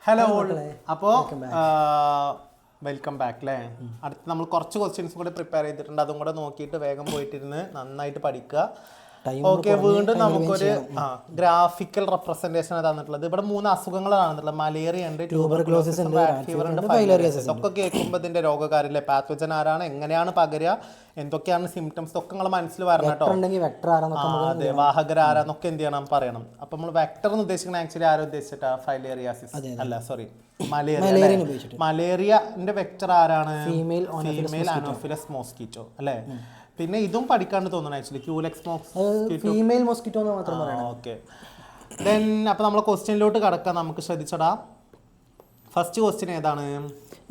Hello അപ്പോൾ welcome back അല്ലേ. അടുത്ത് നമ്മൾ കുറച്ച് ക്വസ്റ്റ്യൻസും കൂടെ പ്രിപ്പയർ ചെയ്തിട്ടുണ്ട്. അതും കൂടെ നോക്കിയിട്ട് വേഗം പോയിട്ടിരുന്ന് നന്നായിട്ട് പഠിക്കുക. ഓക്കെ, വീണ്ടും നമുക്കൊരു ഗ്രാഫിക്കൽ റെപ്രസെന്റേഷൻ തന്നിട്ടുള്ളത്. ഇവിടെ 3 അസുഖങ്ങളാണ് തന്നിട്ടുള്ളത്. മലേറിയ ഉണ്ട്, ട്യൂബർകുലോസിസ് ഉണ്ട്, ഫീവർ ഉണ്ട്, ഫൈലേറിയസിസ്. ഒക്കെ കേൾക്കുമ്പോൾ ഇതിന്റെ രോഗകാരില്ലേ, പാത്തോജൻ ആരാണ്, എങ്ങനെയാണ് പകരുക, എന്തൊക്കെയാണ് സിംറ്റംസ് ഒക്കെ നമ്മളെ മനസ്സിൽ വരണം കേട്ടോ. അതെ, വാഹകരാരാന്നൊക്കെ എന്ത് ചെയ്യണം പറയണം. അപ്പൊ നമ്മൾ വെക്ടർ എന്ന് ഉദ്ദേശിക്കുന്നത് ആക്ച്വലി ആരും ഉദ്ദേശിച്ചിട്ടാ ഫൈലേറിയാസിസ് അല്ല, സോറി മലേറിയന്റെ വെക്ടർ ആരാണ്? ഫീമെയിൽ അനോഫിലസ് മോസ്കിറ്റോ അല്ലേ. പിന്നെ ഇതും പഠിക്കാണ്ട് തോന്നുന്നു ആക്ച്വലി, ക്യൂലെക്സ് ഫീമെയിൽ മോസ്കിറ്റോ എന്ന് മാത്രം പറയണം. ഓക്കെ, ദെൻ അപ്പോൾ നമ്മൾ ക്വസ്റ്റ്യനിലോട്ട് കടക്കാം. നമുക്ക് ശ്രദ്ധിച്ചടാ. ഫസ്റ്റ് ക്വസ്റ്റ്യൻ ഏതാണ്?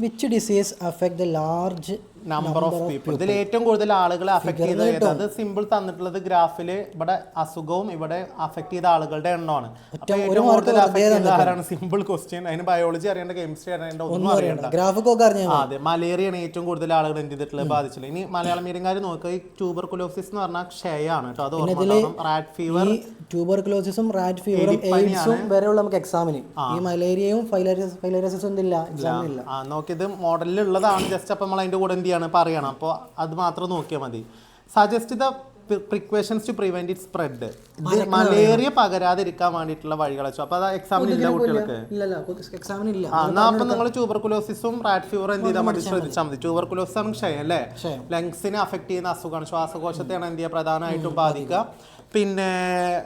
Which disease affect the large number of people. ഇതിൽ ഏറ്റവും കൂടുതൽ ആളുകളെ അഫക്ട് ചെയ്ത ഏതാ? അത് സിമ്പിൾ തന്നിട്ടുള്ളത് ഗ്രാഫില്. ഇവിടെ അസുഖവും ഇവിടെ അഫക്ട് ചെയ്ത ആളുകളുടെ എണ്ണമാണ്. അപ്പൊ ഏറ്റവും കൂടുതൽ അഫക്ട് ചെയ്ത ആരാണ്? Simple question. അതിന് ബയോളജി അറിയേണ്ട, കെമിസ്ട്രി അറിയേണ്ട, ഒന്നും അറിയണ്ട. അതെ, മലേറിയാണ് ഏറ്റവും കൂടുതൽ ആളുകൾ എന്ത് ചെയ്തിട്ടുള്ളത്, ബാധിച്ചില്ല. ഇനി മലയാളം മീഡിയംകാർ നോക്കുക, ഈ ട്യൂബർകുലോസിസ് എന്ന് പറഞ്ഞാൽ ക്ഷയാണ് കേട്ടോ. അത് റാറ്റ് ഫീവർ, ട്യൂബർകുലോസിസും റാറ്റ് ഫീവറും എയ്ഡ്സും വരെയുള്ള നമുക്ക് എക്സാമിന്. ഈ മലേറിയയും ഫൈലേറിയസിസും ഇല്ല എക്സാമിനില്ല. നോക്കിയത് മോഡലിൽ ഉള്ളതാണ്. ജസ്റ്റ് അപ്പം നമ്മൾ അതിന്റെ കൂടെ എന്ത് ചെയ്യണം പറയണം. അപ്പോൾ അത് മാത്രം നോക്കിയാൽ മതി. Suggest the precautions to prevent it spread. ഇത് മലേറിയ പകരാതിരിക്കാൻ വേണ്ടിയിട്ടുള്ള വഴികൾ വെച്ചു. അപ്പൊ അത് എക്സാമിനില്ല കുട്ടികൾക്ക്. എന്നാ അപ്പൊ നിങ്ങൾ ട്യൂബർകുലോസിസും റാറ്റ് ഫീവറും എന്ത് ചെയ്താൽ മതി, ശ്രദ്ധിച്ചാൽ മതി. ട്യൂബർകുലോസിസ് ആണ് ക്ഷയം അല്ലേ, ലങ്സിനെ അഫക്ട് ചെയ്യുന്ന അസുഖമാണ്. ശ്വാസകോശത്തെയാണ് എന്ത് ചെയ്യുക പ്രധാനമായിട്ടും ബാധിക്കുക. പിന്നെ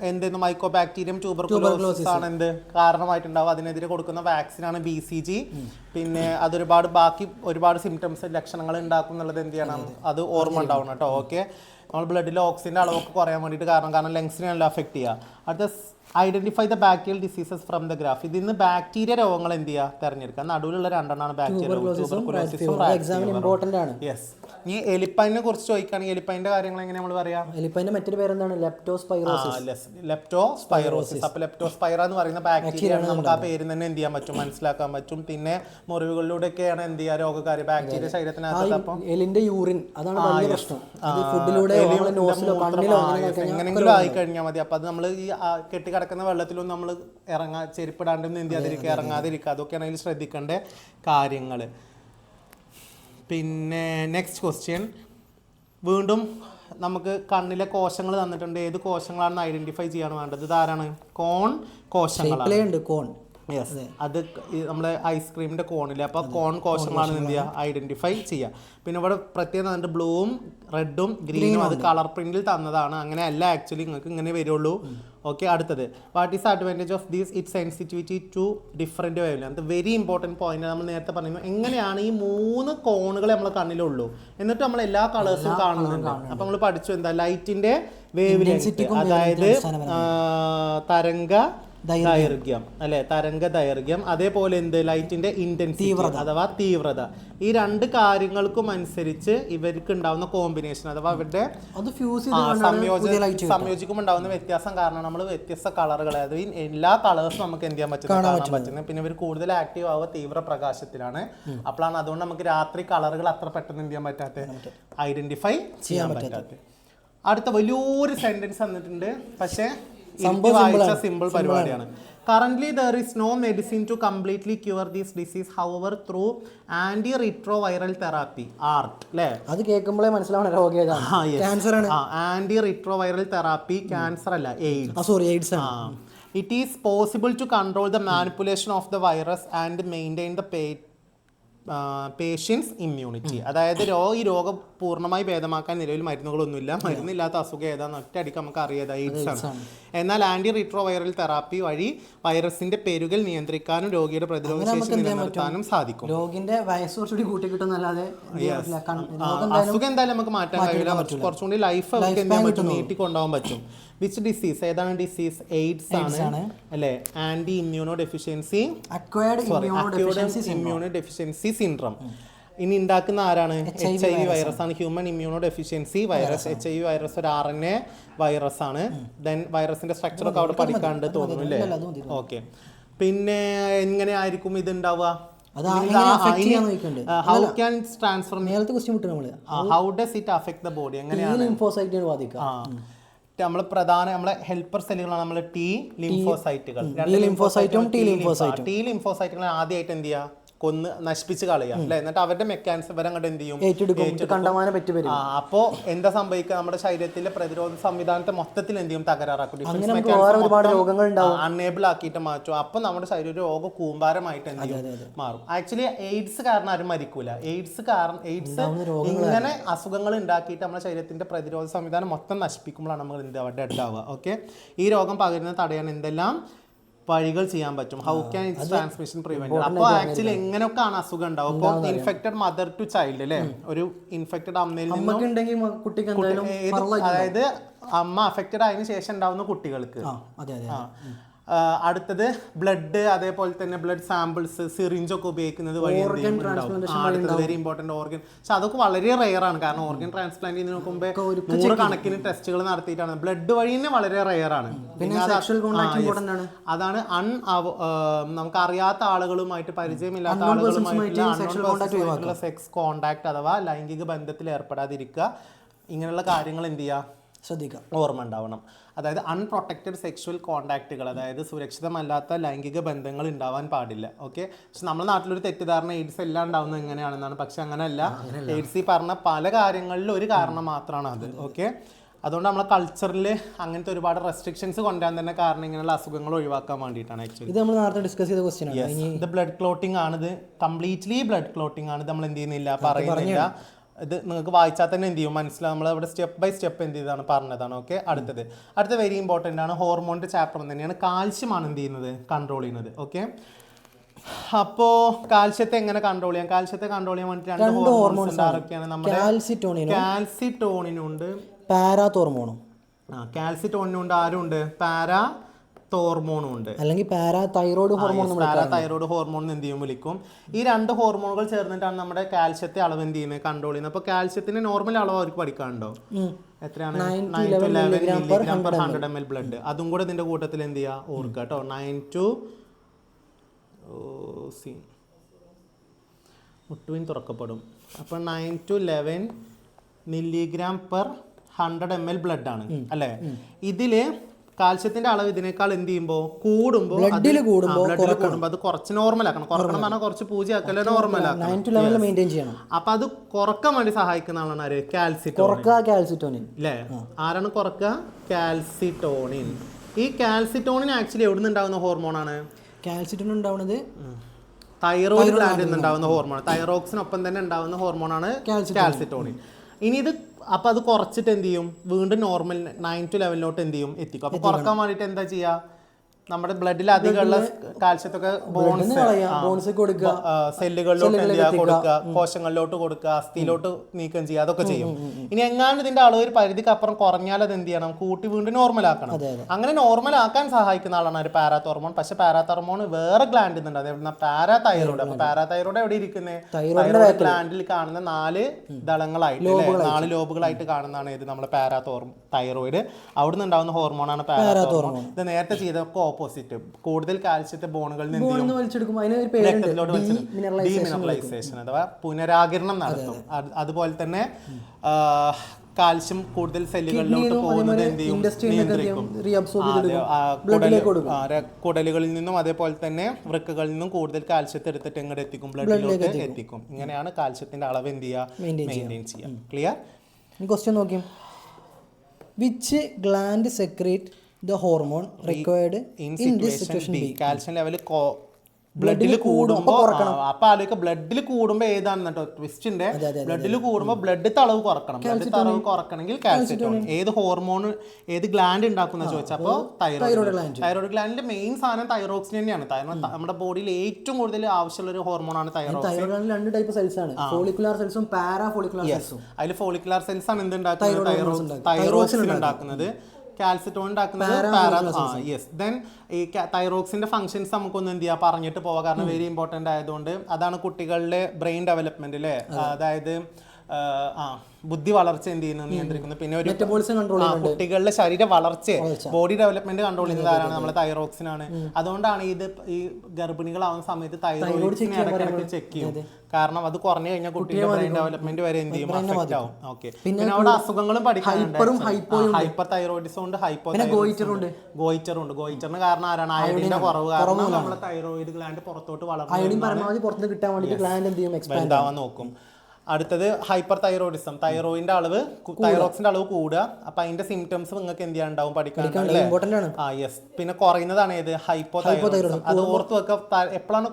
എന്തെന്ന് മൈക്കോ ബാക്ടീരിയം ട്യൂബർകുലോസിസ് ആണ് എന്ത് കാരണമായിട്ടുണ്ടാവും. അതിനെതിരെ കൊടുക്കുന്ന വാക്സിനാണ് BCG. പിന്നെ ഒരുപാട് സിംറ്റംസ് ലക്ഷണങ്ങൾ ഉണ്ടാക്കും എന്നുള്ളത് എന്ത് ചെയ്യണം, അത് ഓർമ്മ ഉണ്ടാവണം കേട്ടോ. ഓക്കെ, നമ്മൾ ബ്ലഡിലെ ഓക്സിജന്റെ അളവൊക്കെ കുറയാൻ വേണ്ടിയിട്ട് കാരണം ലങ്സിനെയല്ല അഫക്ട് ചെയ്യുക. അടുത്ത identify the bacterial diseases from the graph. ഇതിന്ന് ബാക്ടീരിയ രോഗങ്ങൾ എന്ത് ചെയ്യുക തിരഞ്ഞെടുക്കുക. നടുവിലുള്ള 2 ബാക്ടീരിയ. യെസ്. ഇനി എലിപ്പൈനെ കുറിച്ച് ചോദിക്കുകയാണെങ്കിൽ എലിപ്പൈന്റെ കാര്യങ്ങൾ എങ്ങനെ നമ്മൾ പറയാം? എലിപ്പൈന്റെ മറ്റൊരു പേരെന്താണ്? ലെപ്റ്റോസ്പൈറോസിസ്. അപ്പൊ ലെപ്റ്റോസ്പൈറ എന്ന് പറയുന്ന ബാക്ടീരിയ നമുക്ക് ആ പേര് തന്നെ എന്ത് ചെയ്യാൻ പറ്റും, മനസ്സിലാക്കാൻ പറ്റും. പിന്നെ മുറിവുകളിലൂടെയൊക്കെയാണ് എന്ത് ചെയ്യുക രോഗകാരി ബാക്ടീരിയ ശരീരത്തിനകത്ത്. അപ്പം എലിന്റെ യൂറിൻ അതാണ് പ്രശ്നം. എങ്ങനെങ്കിലും ആയി കഴിഞ്ഞാൽ മതി. അപ്പൊ അത് നമ്മൾ ഈ കെട്ടിക്കിടക്കുന്ന വെള്ളത്തിലൊന്നും നമ്മൾ ചെരുപ്പിടാണ്ടും എന്ത് ചെയ്യാതിരിക്കുക, ഇറങ്ങാതിരിക്കുക. അതൊക്കെയാണ് അതിൽ ശ്രദ്ധിക്കേണ്ട കാര്യങ്ങൾ. പിന്നെ നെക്സ്റ്റ് ക്വസ്റ്റ്യൻ, വീണ്ടും നമുക്ക് കണ്ണിലെ കോശങ്ങൾ തന്നിട്ടുണ്ട്. ഏത് കോശങ്ങളാണെന്ന് ഐഡന്റിഫൈ ചെയ്യാണ് വേണ്ടത്. ഇതാരാണ്? കോൺ കോശങ്ങളാണ്. യെസ്, അത് നമ്മളെ ഐസ്ക്രീമിന്റെ കോണില്ലേ, അപ്പോൾ കോൺ കോശങ്ങളാണ് എന്ത് ചെയ്യുക ഐഡന്റിഫൈ ചെയ്യുക. പിന്നെ ഇവിടെ പ്രത്യേകം തന്നിട്ട് ബ്ലൂവും റെഡും ഗ്രീനും, അത് കളർ പ്രിന്റിൽ തന്നതാണ്. അങ്ങനെ അല്ല ആക്ച്വലി, നിങ്ങൾക്ക് ഇങ്ങനെ വരുള്ളൂ. ഓക്കെ, അടുത്തത് what is advantage of these it sensitivity to different wavelength. Very important point. നമ്മൾ നേരത്തെ പറഞ്ഞു എങ്ങനെയാണ് ഈ 3 കോണുകൾ നമ്മളെ കണ്ണിലുള്ളൂ, എന്നിട്ട് നമ്മൾ എല്ലാ കളേഴ്സും കാണുന്നുണ്ട്. അപ്പം നമ്മൾ പഠിച്ചു എന്താ ലൈറ്റിന്റെ വേവ് ലെങ്ത്, അതായത് തരംഗ ദൈർഘ്യം അല്ലെ, തരംഗ ദൈർഘ്യം. അതേപോലെ എന്ത് ലൈറ്റിന്റെ ഇന്റൻസിറ്റി അഥവാ തീവ്രത. ഈ 2 കാര്യങ്ങൾക്കും അനുസരിച്ച് ഇവർക്ക് ഉണ്ടാവുന്ന കോമ്പിനേഷൻ അഥവാ ഇവരുടെ സംയോജിക്കുമ്പോൾ ഉണ്ടാവുന്ന വ്യത്യാസം കാരണം നമ്മൾ വ്യത്യസ്ത കളറുകൾ, അതായത് എല്ലാ കളേഴ്സും നമുക്ക് എന്ത് ചെയ്യാൻ പറ്റുന്നത്. പിന്നെ ഇവർ കൂടുതൽ ആക്റ്റീവ് ആവുക തീവ്ര പ്രകാശത്തിലാണ്. അപ്പോഴാണ് അതുകൊണ്ട് നമുക്ക് രാത്രി കളറുകൾ അത്ര പെട്ടെന്ന് എന്ത് ചെയ്യാൻ പറ്റാത്ത, ഐഡന്റിഫൈ ചെയ്യാൻ പറ്റാത്ത. അടുത്ത വലിയൊരു സെന്റൻസ് തന്നിട്ടുണ്ട്, പക്ഷേ സിമ്പിൾ പരിപാടിയാണ്. Currently there is no medicine to completely cure this disease, however through anti-retroviral therapy ART അല്ലേ, അത് കേൾക്കുമ്പോഴേ മനസ്സിലാവണം രോഗിയാണ്, ക്യാൻസർ ആണ്. anti-retroviral therapy ക്യാൻസർ അല്ല, എയ്ഡ്സ് ആണ്. It is possible to control the manipulation of the virus and maintain the patient's immunity. അതായത് ഈ രോഗം പൂർണ്ണമായി ഭേദമാക്കാൻ നിലവിൽ മരുന്നുകളൊന്നുമില്ല. മരുന്നില്ലാത്ത അസുഖം ഏതാണെന്ന് ഒറ്റയടിക്ക് നമുക്ക് അറിയാം, എയ്ഡ്സ് ആണ്. എന്നാൽ ആന്റി റിട്രോവൈറൽ തെറാപ്പി വഴി വൈറസിന്റെ പെരുകൽ നിയന്ത്രിക്കാനും രോഗിയുടെ പ്രതിരോധ ശേഷി നിലനിർത്താനും സാധിക്കും. രോഗിന്റെ വയസ്സ് കുറച്ചുകൂടി കൂട്ടിക്കിട്ടുന്നല്ലാതെ അസുഖം എന്തായാലും നമുക്ക് മാറ്റാൻ കഴിയില്ല. കുറച്ചുകൂടി ലൈഫ് നീട്ടിക്കൊണ്ടുപോകാൻ പറ്റും. വിച്ച് ഡിസീസ്, ഏതാണ് ഡിസീസ്? എയ്ഡ്സ് ആണ് അല്ലെ. Anti immunodeficiency immunodeficiency syndrome. ഇനി ഉണ്ടാക്കുന്ന ആരാണ്? HIV വൈറസ് ആണ്. Human immunodeficiency virus. HIV virus ഒരു RNA വൈറസ് ആണ്. ദെൻ വൈറസിന്റെ സ്ട്രക്ചർ ഒക്കെ അവിടെ പഠിക്കാണ്ട് തോന്നുന്നു അല്ലേ. ഓക്കെ, പിന്നെ എങ്ങനെ ആയിരിക്കും ഇത് ഉണ്ടാവുക? How can transfer, how does it affect the body, എങ്ങനെയാണ്? നമ്മൾ നമ്മളെ ഹെൽപ്പർ സെല്ലുകളാണ് നമ്മൾ ടി ലിംഫോസൈറ്റുകൾ. ടി ലിംഫോസൈറ്റുകൾ ആദ്യമായിട്ട് എന്ത് ചെയ്യുക, കൊന്ന് നശിപ്പിച്ച് കളയുക അല്ലെ, എന്നിട്ട് അവരുടെ മെക്കാനിസം വരെ അങ്ങോട്ട് എന്ത് ചെയ്യും, അപ്പോ എന്താ സംഭവിക്കുക, നമ്മുടെ ശരീരത്തിലെ പ്രതിരോധ സംവിധാനത്തെ മൊത്തത്തിൽ എന്ത് ചെയ്യും, തകരാറാക്കും, അൺഎബിൾ ആക്കിയിട്ട് മാറ്റും. അപ്പൊ നമ്മുടെ ശരീര രോഗ കൂമ്പാരമായിട്ട് എന്ത് ചെയ്യും, മാറും. ആക്ച്വലി എയ്ഡ്സ് കാരണം ആരും മരിക്കൂല. എയ്ഡ്സ് ഇങ്ങനെ അസുഖങ്ങൾ ഉണ്ടാക്കിയിട്ട് നമ്മുടെ ശരീരത്തിന്റെ പ്രതിരോധ സംവിധാനം മൊത്തം നശിപ്പിക്കുമ്പോഴാണ് നമ്മൾ എന്ത് ഡെഡ് ആവുക. ഓക്കെ, ഈ രോഗം പകരുന്നത് തടയാൻ എന്തെല്ലാം വഴികൾ ചെയ്യാൻ പറ്റും, how can it's transmission prevent. അപ്പോൾ ആക്ച്വലി എങ്ങനെയൊക്കെയാണ് അസുഖം ഉണ്ടാവും. അപ്പോൾ ഇൻഫെക്റ്റഡ് മദർ ടു ചൈൽഡ് അല്ലേ, ഒരു ഇൻഫെക്റ്റഡ് അമ്മയിൽ നിന്നും, അതായത് അമ്മ അഫക്റ്റഡ് ആയതിനു ശേഷം ഉണ്ടാവുന്ന കുട്ടികൾക്ക്. അടുത്തത് ബ്ലഡ്, അതേപോലെ തന്നെ ബ്ലഡ് സാമ്പിൾസ്, സിറിഞ്ച് ഒക്കെ ഉപയോഗിക്കുന്നത് വഴി വെരി ഇമ്പോർട്ടന്റ് ഓർഗൻ. പക്ഷെ അതൊക്കെ വളരെ റെയർ ആണ്, കാരണം ഓർഗൻ ട്രാൻസ്പ്ലാന്റ് ചെയ്യുന്നതിന് മുമ്പേ 100 കണക്കിന് ടെസ്റ്റുകൾ നടത്തിയിട്ടാണ്. ബ്ലഡ് വഴി തന്നെ വളരെ റെയർ ആണ്. അതാണ് നമുക്ക് അറിയാത്ത ആളുകളുമായിട്ട്, പരിചയമില്ലാത്ത ആളുകളുമായിട്ടുള്ള സെക്സ് കോണ്ടാക്ട് അഥവാ ലൈംഗിക ബന്ധത്തിൽ ഏർപ്പെടാതിരിക്കുക. ഇങ്ങനെയുള്ള കാര്യങ്ങൾ എന്ത് ചെയ്യുക, ശ്രദ്ധിക്കുക, ഓർമ്മ ഉണ്ടാവണം. അതായത് അൺപ്രൊട്ടക്റ്റഡ് സെക്ഷുവൽ കോണ്ടാക്റ്റുകൾ, അതായത് സുരക്ഷിതമല്ലാത്ത ലൈംഗിക ബന്ധങ്ങൾ ഉണ്ടാവാൻ പാടില്ല. ഓക്കെ, പക്ഷെ നമ്മുടെ നാട്ടിലൊരു തെറ്റിദ്ധാരണ എയ്ഡ്സ് എല്ലാം ഉണ്ടാവുന്നത് എങ്ങനെയാണെന്നാണ്. പക്ഷെ അങ്ങനെയല്ല. എയ്ഡ്സ് ഈ പറഞ്ഞ പല കാര്യങ്ങളിലും ഒരു കാരണം മാത്രമാണ് അത്. ഓക്കെ, അതുകൊണ്ട് നമ്മളെ കൾച്ചറിൽ അങ്ങനത്തെ ഒരുപാട് റെസ്ട്രിക്ഷൻസ് കൊണ്ടുവരാൻ തന്നെ കാരണം ഇങ്ങനെയുള്ള അസുഖങ്ങൾ ഒഴിവാക്കാൻ വേണ്ടിയിട്ടാണ്. ആക്ച്വലി ഇത് നമ്മൾ നേരത്തെ ഡിസ്കസ് ചെയ്ത ക്വസ്റ്റ്യൻ ആണ്. ഇത് ബ്ലഡ് ക്ലോട്ടിംഗ് ആണ്. ഇത് കംപ്ലീറ്റ്ലി ബ്ലഡ് ക്ലോട്ടിംഗ് ആണ്. നമ്മൾ എന്ത് ചെയ്യുന്നില്ല, പറയുന്നില്ല. ഇത് നിങ്ങൾക്ക് വായിച്ചാൽ തന്നെ എന്ത് ചെയ്യും, മനസ്സിലാവും. നമ്മളിവിടെ സ്റ്റെപ്പ് ബൈ സ്റ്റെപ്പ് എന്ത് ചെയ്താണ് പറഞ്ഞതാണ്. ഓക്കെ, അടുത്ത വെരി ഇമ്പോർട്ടൻ്റ് ആണ്, ഹോർമോണിൻ്റെ ചാപ്റ്റർ തന്നെയാണ്. കാൽഷ്യമാണ് എന്ത് ചെയ്യുന്നത്, കൺട്രോൾ ചെയ്യുന്നത്. ഓക്കെ, അപ്പോൾ കാൽഷ്യത്തെ എങ്ങനെ കൺട്രോൾ ചെയ്യാം? കാൽഷ്യത്തെ കൺട്രോൾ ചെയ്യാൻ വേണ്ടി 2 ഹോർമോൺസ് ആരൊക്കെയാണ്? നമ്മുടെ കാൽസിറ്റോണിനുണ്ട്, പാരാതോർമോണും. കാൽസിറ്റോണിനുണ്ട്, ആരുണ്ട്, പാരാതോർമോണും ഉണ്ട്, അല്ലെങ്കിൽ പാരാതൈറോയ്ഡ് ഹോർമോൺ എന്ത് ചെയ്യും, വിളിക്കും. ഈ 2 ഹോർമോണുകൾ ചേർന്നിട്ടാണ് നമ്മുടെ കാൽഷ്യത്തെ അളവ് എന്ത് ചെയ്യുന്നത്, കൺട്രോൾ ചെയ്യുന്നത്. അപ്പോൾ കാൽഷ്യത്തിന്റെ നോർമൽ അളവ് അവർക്ക് പഠിക്കാനുണ്ടോ? എത്രയാണ്? 9 to 11 milligram per 100 ml blood. അതും കൂടെ ഇതിന്റെ കൂട്ടത്തിൽ എന്ത് ചെയ്യുക, ഓർക്കുക കേട്ടോ. 9 to മുട്ടുവിൻ തുറക്കപ്പെടും. അപ്പോൾ 9 to 11 milligram per 100 ml blood ആണ് അല്ലേ. ഇതില് കാൽഷ്യത്തിന്റെ അളവ് ഇതിനേക്കാൾ എന്ത് ചെയ്യുമ്പോൾ കൂടുമ്പോൾ അത് കുറച്ച് നോർമൽ ആക്കണം. കുറക്കണം പറഞ്ഞാൽ കുറച്ച് പൂജ്യമാക്കല്ല, നോർമൽ ആക്കണം. അപ്പൊ അത് കുറക്കാൻ വേണ്ടി സഹായിക്കുന്ന ആളാണ് ആര്, കാൽസിറ്റോണിൻ അല്ലേ. ആരാണ് കുറക്കുക? കാൽസിറ്റോണിൻ. ഈ കാൽസിറ്റോണിൻ ആക്ച്വലി എവിടെ നിന്ന് ഉണ്ടാകുന്ന ഹോർമോണാണ്? കാൽസിറ്റോണിൻ ഉണ്ടാവുന്നത് തൈറോയ്ഡ് ഗ്ലാൻഡിൽ നിന്ന് ഉണ്ടാകുന്ന ഹോർമോൺ. തൈറോക്സിനൊപ്പം തന്നെ ഉണ്ടാകുന്ന ഹോർമോണാണ് കാൽസിറ്റോണിൻ. ഇനി ഇത് അപ്പോൾ അത് കുറച്ചിട്ട് എന്ത് ചെയ്യും, വീണ്ടും നോർമൽ 9 to 11 എന്ത് ചെയ്യും, എത്തിക്കും. അപ്പോൾ കുറക്കാൻ വേണ്ടിയിട്ട് എന്താ ചെയ്യുക, നമ്മുടെ ബ്ലഡിൽ അധികമുള്ള കാൽസ്യത്തൊക്കെ ബോൺസ് കൊടുക്കുക, സെല്ലുകളിലോട്ട് എന്ത് ചെയ്യുക, കൊടുക്കുക, കോശങ്ങളിലോട്ട് കൊടുക്കുക, അസ്ഥിയിലോട്ട് നീക്കം ചെയ്യുക, അതൊക്കെ ചെയ്യും. ഇനി എങ്ങാണ്ട് ഇതിന്റെ അളവ് ഒരു പരിധിക്ക് അപ്പുറം കുറഞ്ഞാൽ അത് എന്ത് ചെയ്യണം, കൂട്ടി വീണ്ടും നോർമൽ ആക്കണം. അങ്ങനെ നോർമൽ ആക്കാൻ സഹായിക്കുന്ന ആളാണ് ഒരു പാരാതോർമോൺ. പക്ഷെ പാരാതോർമോൺ വേറെ ഗ്ലാൻഡിൽ നിന്നുണ്ട്, അതായത് പാരാതൈറോയ്ഡ്. അപ്പൊ പാരാതൈറോയ്ഡ് എവിടെ ഇരിക്കുന്നത്? തൈറോയ്ഡ് ഗ്ലാൻഡിൽ കാണുന്ന 4 ദളങ്ങളായിട്ട്, 4 ലോബുകളായിട്ട് കാണുന്നതാണ് ഇത് നമ്മുടെ തൈറോയ്ഡ്. അവിടെ നിന്ന് ഉണ്ടാകുന്ന ഹോർമോണാണ് പാരാതോർമോൺ. ഇത് നേരത്തെ ചെയ്തൊക്കെ ഓപ്പോസിറ്റ്, കൂടുതൽ കാൽസ്യത്തെ ബോണുകളിൽ ഡീമിനറലൈസേഷൻ അഥവാ പുനരാകിരണം നടത്തും. അതുപോലെ തന്നെ കാൽസ്യം കൂടുതൽ സെല്ലുകളിലോട്ട് പോകുന്നത് എന്ത് ചെയ്യും, നിയന്ത്രിക്കും. കുടലുകളിൽ നിന്നും അതേപോലെ തന്നെ വൃക്കകളിൽ നിന്നും കൂടുതൽ കാൽസ്യത്തെ എടുത്തിട്ട് എങ്ങോട്ട് എത്തിക്കും, ബ്ലഡിലോട്ട് എത്തിക്കും. ഇങ്ങനെയാണ് കാൽസ്യത്തിന്റെ അളവ് എന്ത് ചെയ്യുക, മെയിൻറ്റെയിൻ ചെയ്യുക. ക്ലിയർ? ക്വസ്റ്റ്യൻ നോക്കി. Which gland secrete the hormone required in this situation B? Calcium level ബ്ലഡിൽ കൂടുമ്പോൾ, അപ്പൊ ആലോചിക്ക, ബ്ലഡിൽ കൂടുമ്പോൾ ഏതാണ് കേട്ടോ ട്വിസ്റ്റിന്റെ, ബ്ലഡിൽ കൂടുമ്പോൾ ബ്ലഡ് അളവ് കുറക്കണം. ബ്ലഡ് അളവ് കുറക്കണമെങ്കിൽ കാൽസിറ്റോണിൻ. ഏത് ഹോർമോൺ ഏത് ഗ്ലാൻഡ് ഉണ്ടാക്കുന്ന ചോദിച്ചപ്പോ തൈറോയ്ഡ് ഗ്ലാൻഡിന്റെ മെയിൻ സാധനം തൈറോക്സിൻ തന്നെയാണ്. നമ്മുടെ ബോഡിയിൽ ഏറ്റവും കൂടുതൽ ആവശ്യമുള്ള ഒരു ഹോർമോണാണ് തൈറോക്സിൻ. 2 ടൈപ്പ് സെൽസ് ആണ്, ഫോളിക്കുലാർ സെൽസും പാരാഫോളിക്കുലാർ സെൽസും. അതിൽ ഫോളിക്കുലാർ സെൽസ് ആണ് എന്ത് ഉണ്ടാക്കുന്നത്, തൈറോക്സിൻ ഉണ്ടാക്കുന്നത്. കാൽസിറ്റോൺ ഉണ്ടാക്കുന്നത് യെസ്. ദെൻ ഈ തൈറോക്സിന്റെ ഫംഗ്ഷൻസ് നമുക്കൊന്ന് എന്ത് ചെയ്യാം, പറഞ്ഞിട്ട് പോവാം, കാരണം വെരി ഇമ്പോർട്ടൻ്റ് ആയതുകൊണ്ട്. അതാണ് കുട്ടികളുടെ ബ്രെയിൻ ഡെവലപ്മെന്റ് അല്ലേ. അതായത് ബുദ്ധി വളർച്ച എന്ത് ചെയ്യുന്നു നിയന്ത്രിക്കുന്നു. പിന്നെ ഒരു മെറ്റബോളിസം കൺട്രോൾ കുട്ടികളുടെ ശരീര വളർച്ച ബോഡി ഡെവലപ്മെന്റ് കൺട്രോൾ ചെയ്യുന്നത് ആരാണ്? നമ്മളെ തൈറോക്സിൻ ആണ്. അതുകൊണ്ടാണ് ഈ ഗർഭിണികളാവുന്ന സമയത്ത് തൈറോയിഡ്സിനെ ഇടയ്ക്കിടയ്ക്ക് ചെക്ക് ചെയ്യും. കാരണം അത് കുറഞ്ഞു കഴിഞ്ഞാൽ കുട്ടിയുടെ ബ്രെയിൻ ഡെവലപ്മെന്റ് വരെ എന്ത് ചെയ്യും, അഫക്റ്റ് ആവും. ഓക്കെ, പിന്നെ അവിടെ അസുഖങ്ങളും പഠിക്കാനുണ്ട്. ഹൈപ്പർ തൈറോയിഡിസം ഉണ്ട്, ഹൈപ്പോ ഗോയിറ്റർ ഉണ്ട്. ഗോയിറ്ററിന് കാരണം ആരാണ്? അയഡിന്റെ കുറവ് കാരണം നമ്മളെ തൈറോയിഡ് ഗ്ലാൻഡ് പുറത്തോട്ട് വളർന്നു നോക്കും. അടുത്തത് ഹൈപ്പർ തൈറോയിഡിസം. തൈറോയിഡിന്റെ അളവ്, തൈറോക്സിന്റെ അളവ് കൂടുക. അപ്പൊ അതിന്റെ സിംറ്റംസ് നിങ്ങൾക്ക് എന്ത് ചെയ്യാനുണ്ടാവും, പഠിക്കാനുണ്ടല്ലേ? യെസ്. പിന്നെ കുറയുന്നതാണ് ഏത്? Hypo thyroidism. അത് ഓർത്ത് വെക്കുക. എപ്പോഴാണ്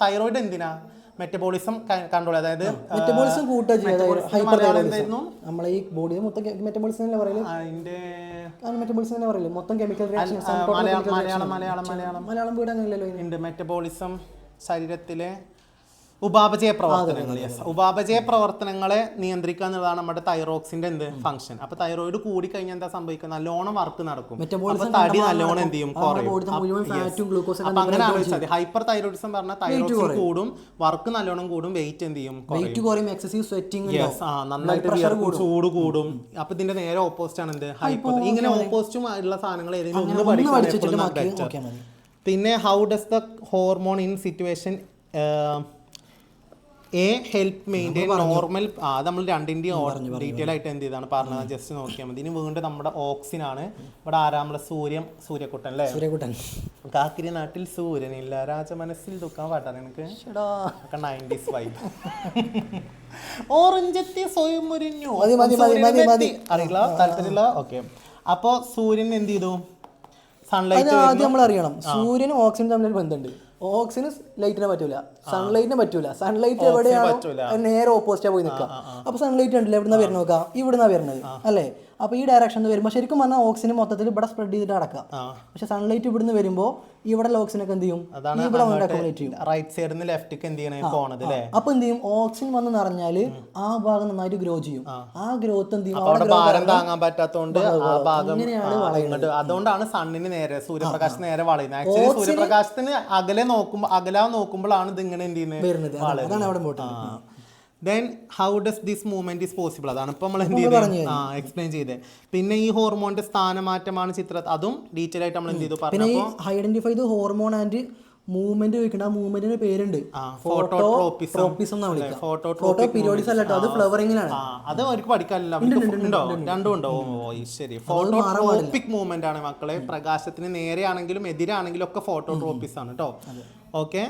തൈറോയിഡ് എന്തിനാ? മെറ്റബോളിസം കൺട്രോൾ, അതായത് മെറ്റബോളിസം എന്തായിരുന്നു നമ്മളെ ഈ ബോഡിയിൽ മൊത്തം മെറ്റബോളിസം അല്ലേ പറയല്? അതിന്റെ മെറ്റബോളിസം തന്നെ പറയല്, മൊത്തം കെമിക്കൽ റിയാക്ഷൻസ്. മലയാളം വീട് അങ്ങനെയല്ലോ ഉണ്ട്. മെറ്റബോളിസം ശരീരത്തിലെ ഉപാപചയ പ്രവർത്തനങ്ങൾ. ഉപാപചയ പ്രവർത്തനങ്ങളെ നിയന്ത്രിക്കുക എന്നുള്ളതാണ് നമ്മുടെ തൈറോക്സിന്റെ ഫംഗ്ഷൻ. അപ്പൊ തൈറോയിഡ് കൂടി കഴിഞ്ഞാൽ എന്താ സംഭവിക്കുക? നല്ലോണം വർക്ക് നടക്കും. അപ്പൊ തടി നല്ലോണം എന്ത് ചെയ്യും, കുറയും. അപ്പൊ അങ്ങനെ ആലോചിച്ചാൽ മതി. ഹൈപ്പർ തൈറോയിഡിസം പറഞ്ഞാൽ തൈറോക്സിൻ കൂടും, വർക്ക് നല്ലോണം കൂടും, വെയിറ്റ് എന്ത് ചെയ്യും, നന്നായിട്ട് ചൂട് കൂടും. അപ്പൊ ഇതിന്റെ നേരെ ഓപ്പോസിറ്റ് ആണ് എന്ത്? ഹൈപ്പർ. ഇങ്ങനെ ഓപ്പോസിറ്റും ആയിട്ടുള്ള സാധനങ്ങൾ ഏതെങ്കിലും ഒന്ന് പഠിക്കാൻ. പിന്നെ how does the hormone in situation help maintain normal. അത് നമ്മൾ രണ്ടിൻ്റെയും ഡീറ്റെയിൽ ആയിട്ട് എന്ത് ചെയ്താണ് പറഞ്ഞത്, ജസ്റ്റ് നോക്കിയാൽ മതി. ഇനി വീണ്ടും നമ്മുടെ ഓക്സിൻ ആണ്. ഇവിടെ ആരാമളെ സൂര്യക്കുട്ടൻ അല്ലേ? സൂര്യക്കുട്ടൻ. കാക്കിരി നാട്ടിൽ സൂര്യനില്ല, രാജമനസ്സിൽ ദുഃഖം പാട്ടാണ് എനിക്ക്. 90s vibe. ഓറഞ്ചെത്തി സ്വയം മുരിഞ്ഞു അറിയില്ല, താല്പര്യമില്ല. ഓക്കെ, അപ്പോ സൂര്യൻ എന്ത് ചെയ്തു? സൺലൈറ്റ്. ആദ്യം നമ്മൾ അറിയണം സൂര്യനും ഓക്സിജനും തമ്മിൽ ബന്ധമുണ്ട്. ഓക്സിജന് ലൈറ്റിനെ പറ്റൂല, സൺലൈറ്റിനെ പറ്റൂല. സൺലൈറ്റ് എവിടെയാണോ നേരെ ഓപ്പോസിറ്റാ പോയി നിൽക്കുക. അപ്പൊ സൺലൈറ്റ് ഉണ്ടല്ലോ, എവിടുന്ന വരുന്ന നോക്കാം, ഇവിടുന്നാ വരുന്നത് അല്ലേ? അപ്പൊ ഈ ഡയറക്ഷനിൽ വരുമ്പോൾ ശരിക്കും പറഞ്ഞാൽ ഓക്സിജൻ മൊത്തത്തിൽ ഇവിടെ സ്പ്രെഡ് ചെയ്തിട്ട് അടക്കാം. പക്ഷെ സൺലൈറ്റ് ഇവിടുന്ന് വരുമ്പോൾ ഇവിടെ ഓക്സിജനൊക്കെ എന്ത് ചെയ്യും, ഇവിടെ അക്കോമഡേറ്റ് ചെയ്യും. റൈറ്റ് സൈഡിൽ നിന്ന് ലെഫ്റ്റിക്ക് എന്ത് ചെയ്യണം, പോണത് അല്ലേ? അപ്പൊ എന്ത് ചെയ്യും, ഓക്സിജൻ വന്ന് നിറഞ്ഞാല് ആ ഭാഗം നന്നായിട്ട് ഗ്രോ ചെയ്യും. ആ ഗ്രോത്ത് എന്ത് ചെയ്യും, ഭാരം താങ്ങാൻ പറ്റാത്തോണ്ട് ആ ഭാഗം അങ്ങനെയാണ് വളയുന്നത്. അതുകൊണ്ടാണ് സണ്ണിന് നേരെ സൂര്യപ്രകാശത്തിന് നേരെ വളയുന്നത്. ആക്ച്വലി സൂര്യപ്രകാശത്തിന് അകലാൻ നോക്കുമ്പോഴാണ് ഇത് ഇങ്ങനെ എന്ത് ചെയ്യുന്നത്, വളരുന്നത്. Then how does this movement is possible? അതാണ് ഇപ്പൊ നമ്മൾ എന്ത് ചെയ്ത് എക്സ്പ്ലെയിൻ ചെയ്തത്. പിന്നെ ഈ ഹോർമോണിന്റെ സ്ഥാനമാറ്റമാണ് അതും ഡീറ്റെയിൽ ആയിട്ട് നമ്മൾ എന്ത് ചെയ്തു പറഞ്ഞു. Identify the hormone and movement ചോദിക്കണ്ട. ആ മൂവ്മെന്റിന്റെ പേരുണ്ട്, ഫോട്ടോട്രോപ്പിസം. ഫോട്ടോ പീരിയോഡിസം അല്ല, അത് ഫ്ലവറിംഗിലാണ്. അത് അവർക്ക് പഠിക്കാനില്ല, ഉണ്ടോ? രണ്ടും ഉണ്ടോ? ശരി. ഫോട്ടോട്രോപ്പിക് മൂവ്മെന്റ് ആണ് മക്കളെ. പ്രകാശത്തിന് നേരെയാണെങ്കിലും എതിരാണെങ്കിലും ഒക്കെ ഫോട്ടോട്രോപ്പിസം ആണ് കേട്ടോ. ഓക്കെ,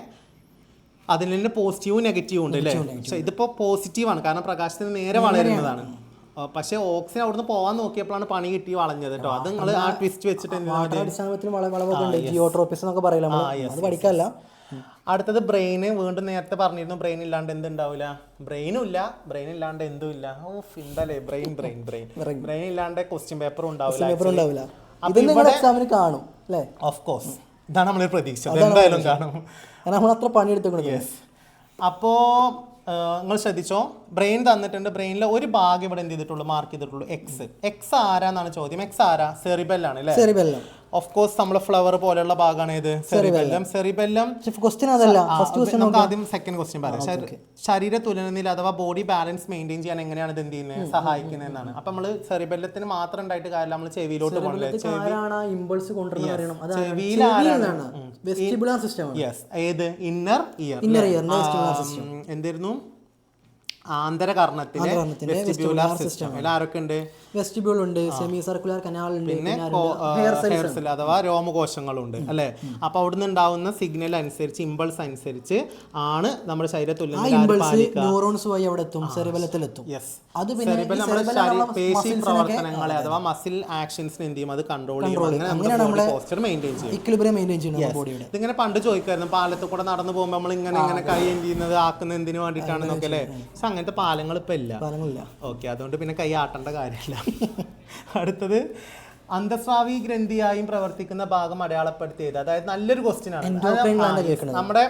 അതിൽ തന്നെ പോസിറ്റീവും നെഗറ്റീവും ഉണ്ട് അല്ലേ? പക്ഷെ ഇതിപ്പോ പോസിറ്റീവാണ്, കാരണം പ്രകാശത്തിന് നേരെ വളരുന്നതാണ്. പക്ഷെ ഓക്സിജൻ അവിടുന്ന് പോവാൻ നോക്കിയപ്പോഴാണ് പണി കിട്ടി വളഞ്ഞത് കേട്ടോ. അത് നിങ്ങൾ ആ ട്വിസ്റ്റ് വെച്ചിട്ട് അടുത്തത് ബ്രെയിന്. വീണ്ടും നേരത്തെ പറഞ്ഞിരുന്നു ബ്രെയിൻ ഇല്ലാണ്ട് എന്തുണ്ടാവില്ല, ബ്രെയിനും ഇല്ല, ബ്രെയിൻ ഇല്ലാണ്ട് എന്തും ഇല്ല. എന്തല്ലേ ബ്രെയിൻ ബ്രെയിൻ ബ്രെയിൻ ബ്രെയിൻ ഇല്ലാണ്ട് ക്വസ്റ്റ്യൻ പേപ്പറും ഉണ്ടാവില്ല. കാണും അല്ലേ? ഓഫ് കോഴ്സ്, ഇതാണ് നമ്മൾ പ്രതീക്ഷിച്ചത്. എന്തായാലും കാണും, അത്ര പണിയെടുത്ത്. അപ്പോ നിങ്ങൾ ശ്രദ്ധിച്ചോ, ബ്രെയിൻ തന്നിട്ടുണ്ട്. ബ്രെയിനിലെ ഒരു ഭാഗം ഇവിടെ എന്ത് ചെയ്തിട്ടുള്ളൂ, മാർക്ക് ചെയ്തിട്ടുള്ളൂ, എക്സ് ആരാന്നാണ് ചോദ്യം. എക്സ് ആരാ? സെറിബെല്ലാണ് അല്ലേ? സെറിബെല്ലം. ഓഫ് കോഴ്സ് നമ്മളെ ഫ്ലവർ പോലെയുള്ള ഭാഗമാണ് ഇത് സെറിബെല്ലം. സെറിബെല്ലം നമുക്ക് ആദ്യം സെക്കൻഡ് ക്വസ്റ്റ്യൻ പറയാം. ശരീര തുലനനില അഥവാ ബോഡി ബാലൻസ് മെയിൻറ്റെയിൻ ചെയ്യാൻ എങ്ങനെയാണ് ഇത് എന്ത് ചെയ്യുന്നത്, സഹായിക്കുന്നത് എന്നാണ്. അപ്പൊ നമ്മള് സെറിബെല്ലത്തിന് മാത്രം ഉണ്ടായിട്ട് കാര്യമില്ല, നമ്മൾ ചെവിയിലോട്ട് പോകണല്ലേ. ഏത്? Inner year. എന്തായിരുന്നു? ആന്തരകർണത്തിലെ വെസ്റ്റിബ്യുലാർ സിസ്റ്റം. ആരൊക്കെ ഉണ്ട്? വെസ്റ്റിബ്യൂൾ ഉണ്ട്, സെമി സർക്കുലർ കനാൽ ഉണ്ട്, പിന്നെ ഹെയർ സെൽസ് അഥവാ രോമകോശങ്ങളുണ്ട് അല്ലെ? അപ്പൊ അവിടുന്ന് ഉണ്ടാവുന്ന സിഗ്നൽ അനുസരിച്ച്, ഇമ്പൾസ് അനുസരിച്ച് ആണ് നമ്മുടെ ശരീരത്തിൽ ന്യൂറോൺസ് വഴി അവിടെ എത്തും, സെറിബെല്ലത്തിലെത്തും. അത് നമ്മുടെ പേശി പ്രവർത്തനങ്ങളെ അഥവാ മസിൽ ആക്ഷൻസിന് എന്ത് ചെയ്യും, അത് കൺട്രോൾ ചെയ്യും, പോസ്ചർ മെയിൻറ്റെയിൻ ചെയ്യും. ഇതിങ്ങനെ പണ്ട് ചോദിക്കായിരുന്നു, പാലത്തിൽ കൂടെ നടന്നു പോകുമ്പോൾ നമ്മൾ ഇങ്ങനെ കൈ എന്ത് ചെയ്യുന്നത്, ആക്കുന്ന എന്തിനു വേണ്ടിയിട്ടാണെന്നൊക്കെ അല്ലേ? പക്ഷെ അങ്ങനത്തെ പാലങ്ങൾ ഇപ്പൊ ഇല്ല. ഓക്കെ, അതുകൊണ്ട് പിന്നെ കൈ ആട്ടേണ്ട കാര്യമില്ല. അടുത്തത് അന്തസ്രാവി ഗ്രന്ഥിയായും പ്രവർത്തിക്കുന്ന ഭാഗം അടയാളപ്പെടുത്തിയത്. അതായത് നല്ലൊരു ക്വസ്റ്റ്യൻ ആണ്. നമ്മുടെ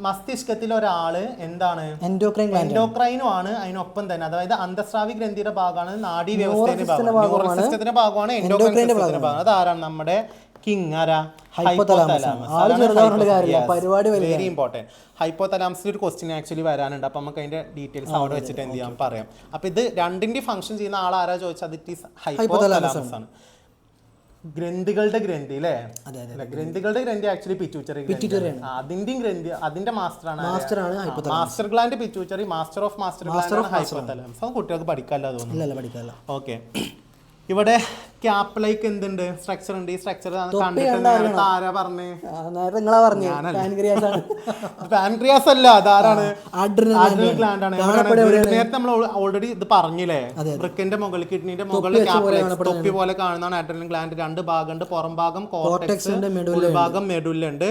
മസ്തിഷ്കത്തിൽ ഒരാള് എന്താണ് എൻഡോക്രൈനും ആണ്, അതിനൊപ്പം തന്നെ അതായത് അന്തസ്രാവി ഗ്രന്ഥിയുടെ ഭാഗമാണ്, നാഡീ വ്യവസ്ഥയുടെ ഭാഗമാണ്, സിസ്റ്റത്തിന്റെ ഭാഗമാണ്, എൻഡോക്രൈൻ സിസ്റ്റത്തിന്റെ ഭാഗം. അതാരാണ് നമ്മുടെ കിങ്? ആരാ? Very important. ഹൈപ്പോതലാമസിൽ ഒരു ക്വസ്റ്റ്യൻ ആക്ച്വലി വരാനുണ്ട്. അപ്പൊ നമുക്ക് അതിന്റെ ഡീറ്റെയിൽസ് അവിടെ വെച്ചിട്ട് എന്ത് ചെയ്യാൻ പറയാം. അപ്പൊ ഇത് രണ്ടിന്റെ ഫംഗ്ഷൻ ചെയ്യുന്ന ആൾ ആരാ ചോദിച്ചാൽ ഇറ്റ് ഈസ് ഹൈപ്പോതലാമസ് ആണ്. ഗ്രന്ഥികളുടെ ഗ്രന്ഥി അല്ലേ? ഗ്രന്ഥികളുടെ ഗ്രന്ഥി ആക്ച്വലി പിറ്റ്യൂട്ടറി അതിന്റെയും ഗ്രന്ഥി അതിന്റെ മാസ്റ്ററാണ് master gland pituitary, master of master gland hypothalamus. അത് കുട്ടികൾക്ക് പഠിക്കാല്ലോ തോന്നുന്നു. ഓക്കെ, ഇവിടെ ക്യാപ്പ് ലൈക്ക് എന്തുണ്ട്? സ്ട്രക്ചർ ഉണ്ട്. ഈ സ്ട്രക്ചർ കണ്ടിട്ട് ആരാ പറഞ്ഞേ? പാൻക്രിയാസ് അല്ല, അതാരാണ്? അഡ്രിനൽ ഗ്ലാൻഡ് ആണ്. നേരത്തെ നമ്മൾ ഓൾറെഡി ഇത് പറഞ്ഞില്ലേ, വൃക്കന്റെ മുകളിൽ കിഡ്നിന്റെ മുകളിൽ തൊപ്പി പോലെ കാണുന്നതാണ് അഡ്രിനൽ ഗ്ലാൻഡ്. രണ്ട് ഭാഗമുണ്ട്, പുറം ഭാഗം കോർട്ടെക്സ്, ഉൾഭാഗം മെഡുല്ലുണ്ട്.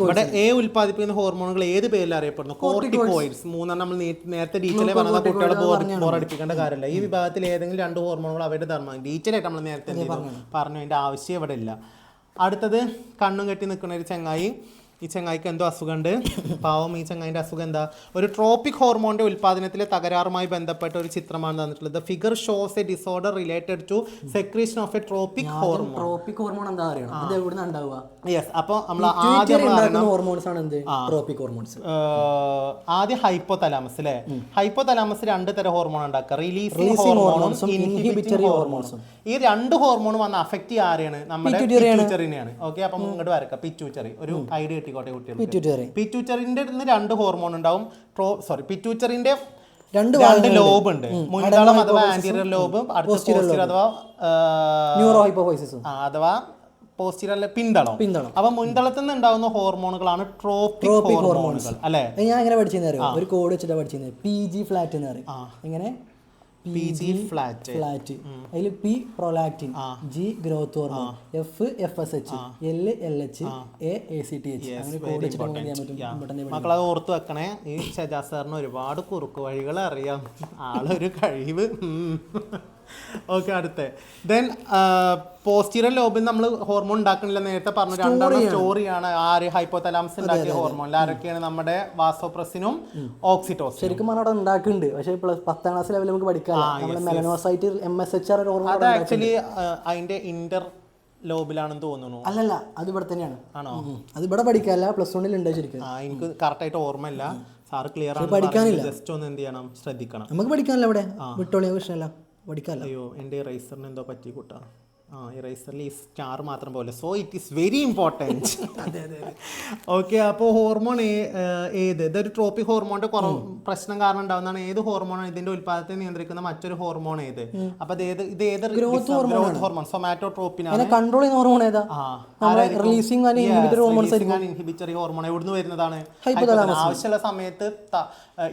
ഇവിടെ എ ഉൽപ്പാദിപ്പിക്കുന്ന ഹോർമോണുകൾ ഏത് പേരിൽ അറിയപ്പെടുന്നു? കോർട്ടിക്കോയിഡ്സ്. മൂന്നെണ്ണം നമ്മൾ നേരത്തെ ഡീറ്റെയിൽ പറഞ്ഞ കുട്ടികളെ ബോറടിപ്പിക്കേണ്ട കാര്യമില്ല. ഈ വിഭാഗത്തിൽ ഏതെങ്കിലും രണ്ട് ഹോർമോണുകൾ അവരുടെ ധർമ്മം ഡീറ്റെയിലായിട്ട് നമ്മൾ നേരത്തെ പറഞ്ഞു, അതിന്റെ ആവശ്യം ഇവിടെ ഇല്ല. അടുത്തത് കണ്ണും കെട്ടി നിൽക്കുന്ന ഒരു ചങ്ങായി. ഈ ചങ്ങായിക്ക് എന്തോ അസുഖമുണ്ട്, പാവം. ഈ ചങ്ങായിന്റെ അസുഖം എന്താ? ഒരു ട്രോപ്പിക് ഹോർമോണിന്റെ ഉൽപാദനത്തിലെ തകരാറുമായി ബന്ധപ്പെട്ട ഒരു ചിത്രമാണ് തന്നിട്ടുള്ളത്. The figure shows a disorder related to secretion of a tropic hormone. Tropic hormone എന്താ അറിയണം? അത് എവിടുന്നാ ഉണ്ടാവുക? യെസ്, അപ്പോൾ നമ്മൾ ആദ്യം ഹോർമോൺസ് ആണ് എന്ത്? Tropic hormones. ആദ്യം ഹൈപ്പോതലാമസ് അല്ലേ? ഹൈപ്പോതലാമസ് രണ്ട് തരം ഹോർമോൺ ഉണ്ടാക്കുക, റിലീസിംഗ് ഹോർമോണും ഇൻഹിബിറ്ററി ഹോർമോൺസും. ഈ രണ്ട് ഹോർമോണും വന്ന് അഫക്റ്റ് ചെയ്യുക ആരെയാണ്? നമ്മുടെ പിറ്റ്യൂട്ടറിനെയാണ്. ഓക്കെ, അപ്പം ഇങ്ങോട്ട് വരക്കാം. പിറ്റ്യൂട്ടറി ഒരു ഐഡിയ കിട്ടിക്കോട്ടെ കുട്ടികൾ. പിറ്റ്യൂട്ടറിന്റെ രണ്ട് ഹോർമോൺ ഉണ്ടാവും. പിറ്റ്യൂട്ടറിന്റെ രണ്ട് ലോബ് ഉണ്ട്, മുൻതളം അഥവാ ആന്റീരിയർ ലോബ്, അടുത്ത പോസ്റ്റീരിയർ അഥവാ ന്യൂറോ ഹൈപ്പോഫൈസിസ് അഥവാ പോസ്റ്റീരിയർ പിന്തളം. അപ്പൊ മുൻതളത്തിൽ നിന്ന് ഉണ്ടാവുന്ന ഹോർമോണുകളാണ് ട്രോപ്പിക് ഹോർമോണുകൾ അല്ലെ? ഞാൻ എങ്ങനെ പഠിച്ചെന്ന് ഒരു കോഡ് വെച്ചിട്ടാണ് പഠിച്ചത്. PG ഫ്ലാറ്റ് എന്ന് പറയും. എങ്ങനെ? PG flat. അതിൽ P prolactin, G growth hormone, F FSH, L LH, A ACTH. അങ്ങനെ കോഡ് വെച്ചിട്ട് മക്കളത് ഓർത്ത് വെക്കണേ. ഈ ഷജാസ് സാറിന് ഒരുപാട് കുറുക്കു വഴികൾ അറിയാം, ആളൊരു കഴിവ്. ഓക്കെ, അടുത്ത ദെൻ പോസ്റ്റീരിയർ ലോബിൽ നമ്മൾ ഹോർമോൺ ഉണ്ടാക്കണില്ല, നേരത്തെ പറഞ്ഞു. രണ്ടാമത്തെ സ്റ്റോറിയാണ് ആര്? ഹൈപ്പോതലാമസ് ഉണ്ടാക്കിയ ഹോർമോൺ. ആരൊക്കെയാണ്? നമ്മുടെ വാസോപ്രസിനും ഓക്സിറ്റോസിനും. ശരിക്കും അവിടെ ഉണ്ടാക്കുന്നുണ്ട്, പക്ഷേ 10ാം ക്ലാസ് ലെവലിൽ നമുക്ക് പഠിക്കാം. മെലനോസൈറ്റ് MSHR ഹോർമോൺ അത് ആക്ച്വലി അതിന്റെ ഇന്റർ ലോബിലാണെന്ന് തോന്നുന്നു. അല്ലല്ല, അത് ഇവിടെ തന്നെയാണ്. ആണോ? അത് ഇവിടെ പഠിക്കാല്ല, +1 ഉണ്ട് ശരിക്കും. എനിക്ക് കറക്റ്റ് ആയിട്ട് ഓർമ്മയില്ല. സാറ് ക്ലിയർ ആണ്, പഠിക്കാനില്ല. ജസ്റ്റ് ഒന്ന് എന്ത് ചെയ്യണം, ശ്രദ്ധിക്കണം. നമുക്ക് പഠിക്കാനല്ല ഇവിടെ, വിട്ടോളിയ വിഷയമല്ല പഠിക്കാമല്ലോ. അയ്യോ, എൻ്റെ ഇറൈസറിന് എന്തോ പറ്റി കൂട്ടാ. ഇറൈസറിൽ ഈ സ്റ്റാർ മാത്രം പോലെ. So it is very important. Okay, അപ്പോൾ ഹോർമോൺ ഏത്? ഇതൊരു ട്രോപ്പിക് ഹോർമോണിന്റെ പ്രശ്നം കാരണം ഉണ്ടാവുന്നതാണ്. ഏത് ഹോർമോണാണ്? ഇതിന്റെ ഉൽപ്പാദനത്തെ നിയന്ത്രിക്കുന്ന മറ്റൊരു ഹോർമോൺ ഏത്? അപ്പൊ ഇത് ഏത് ഗ്രോത്ത് ഹോർമോൺ? സൊമാറ്റോട്രോപ്പിനാണ്. കൺട്രോൾ ചെയ്യുന്ന ഹോർമോൺ ഏതാ? Releasing and inhibitory hormone. എവിടുന്ന് വരുന്നതാണ്? ആവശ്യമുള്ള സമയത്ത്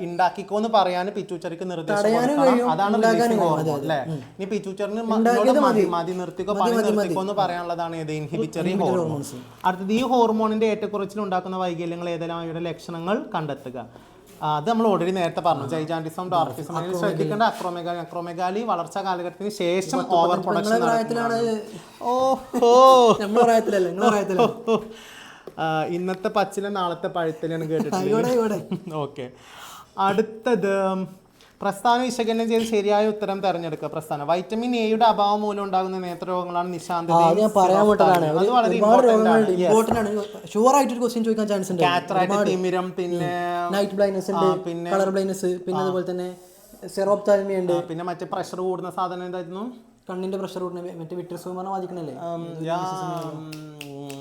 ഉണ്ടാക്കിക്കോന്ന് പറയാൻ പിറ്റ്യൂട്ടറിക്ക് നിർദ്ദേശം കൊടുക്കണം. അതാണ് റിലീസിംഗ് ഹോർമോൺ അല്ലേ? ഇനി പിറ്റ്യൂട്ടറിന് മതി നിർത്തിക്കോ എന്ന് പറയാനുള്ളതാണ് ഏത്? Inhibitory hormone. അടുത്തത് ഈ ഹോർമോണിന്റെ ഏറ്റക്കുറച്ചിൽ ഉണ്ടാക്കുന്ന വൈകല്യങ്ങൾ ഏതെല്ലാം, അവയുടെ ലക്ഷണങ്ങൾ കണ്ടെത്തുക. അത് നമ്മൾ ഓൾറെഡി നേരത്തെ പറഞ്ഞു. ജൈജാന്റിസം, ഡോർഫിസം. അതിൽ ശ്രദ്ധിക്കേണ്ട അക്രോമെഗാലി വളർച്ചാ കാലഘട്ടത്തിന് ശേഷം ഓവർ പ്രൊഡക്ഷൻ. ഇന്നത്തെ പച്ചില നാളത്തെ പഴുത്തലാണ് കേട്ടിട്ടുള്ളത്. ഓക്കെ, അടുത്തത് പ്രസ്ഥാനം വിശകലനം ചെയ്ത് ശരിയായ ഉത്തരം തെരഞ്ഞെടുക്കുക. പ്രസ്ഥാനം വൈറ്റമിൻ എയുടെ അഭാവം മൂലം ഉണ്ടാകുന്ന നേത്രരോഗങ്ങളാണ് നിശാന്തത. തിമിരം, പിന്നെ നൈറ്റ് ബ്ലൈൻഡ്നസ് ഉണ്ട്, പിന്നെ കളർ ബ്ലൈൻഡ്നസ്, പിന്നെ അതുപോലെ തന്നെ സെറോപ്താൽമിയ ഉണ്ട്. പിന്നെ മറ്റേ പ്രഷർ കൂടുന്ന സാധനം എന്തായിരുന്നു? കണ്ണിന്റെ പ്രഷർ കൂടുന്ന മറ്റേ വിട്രസ് ബാധിക്കണല്ലേ?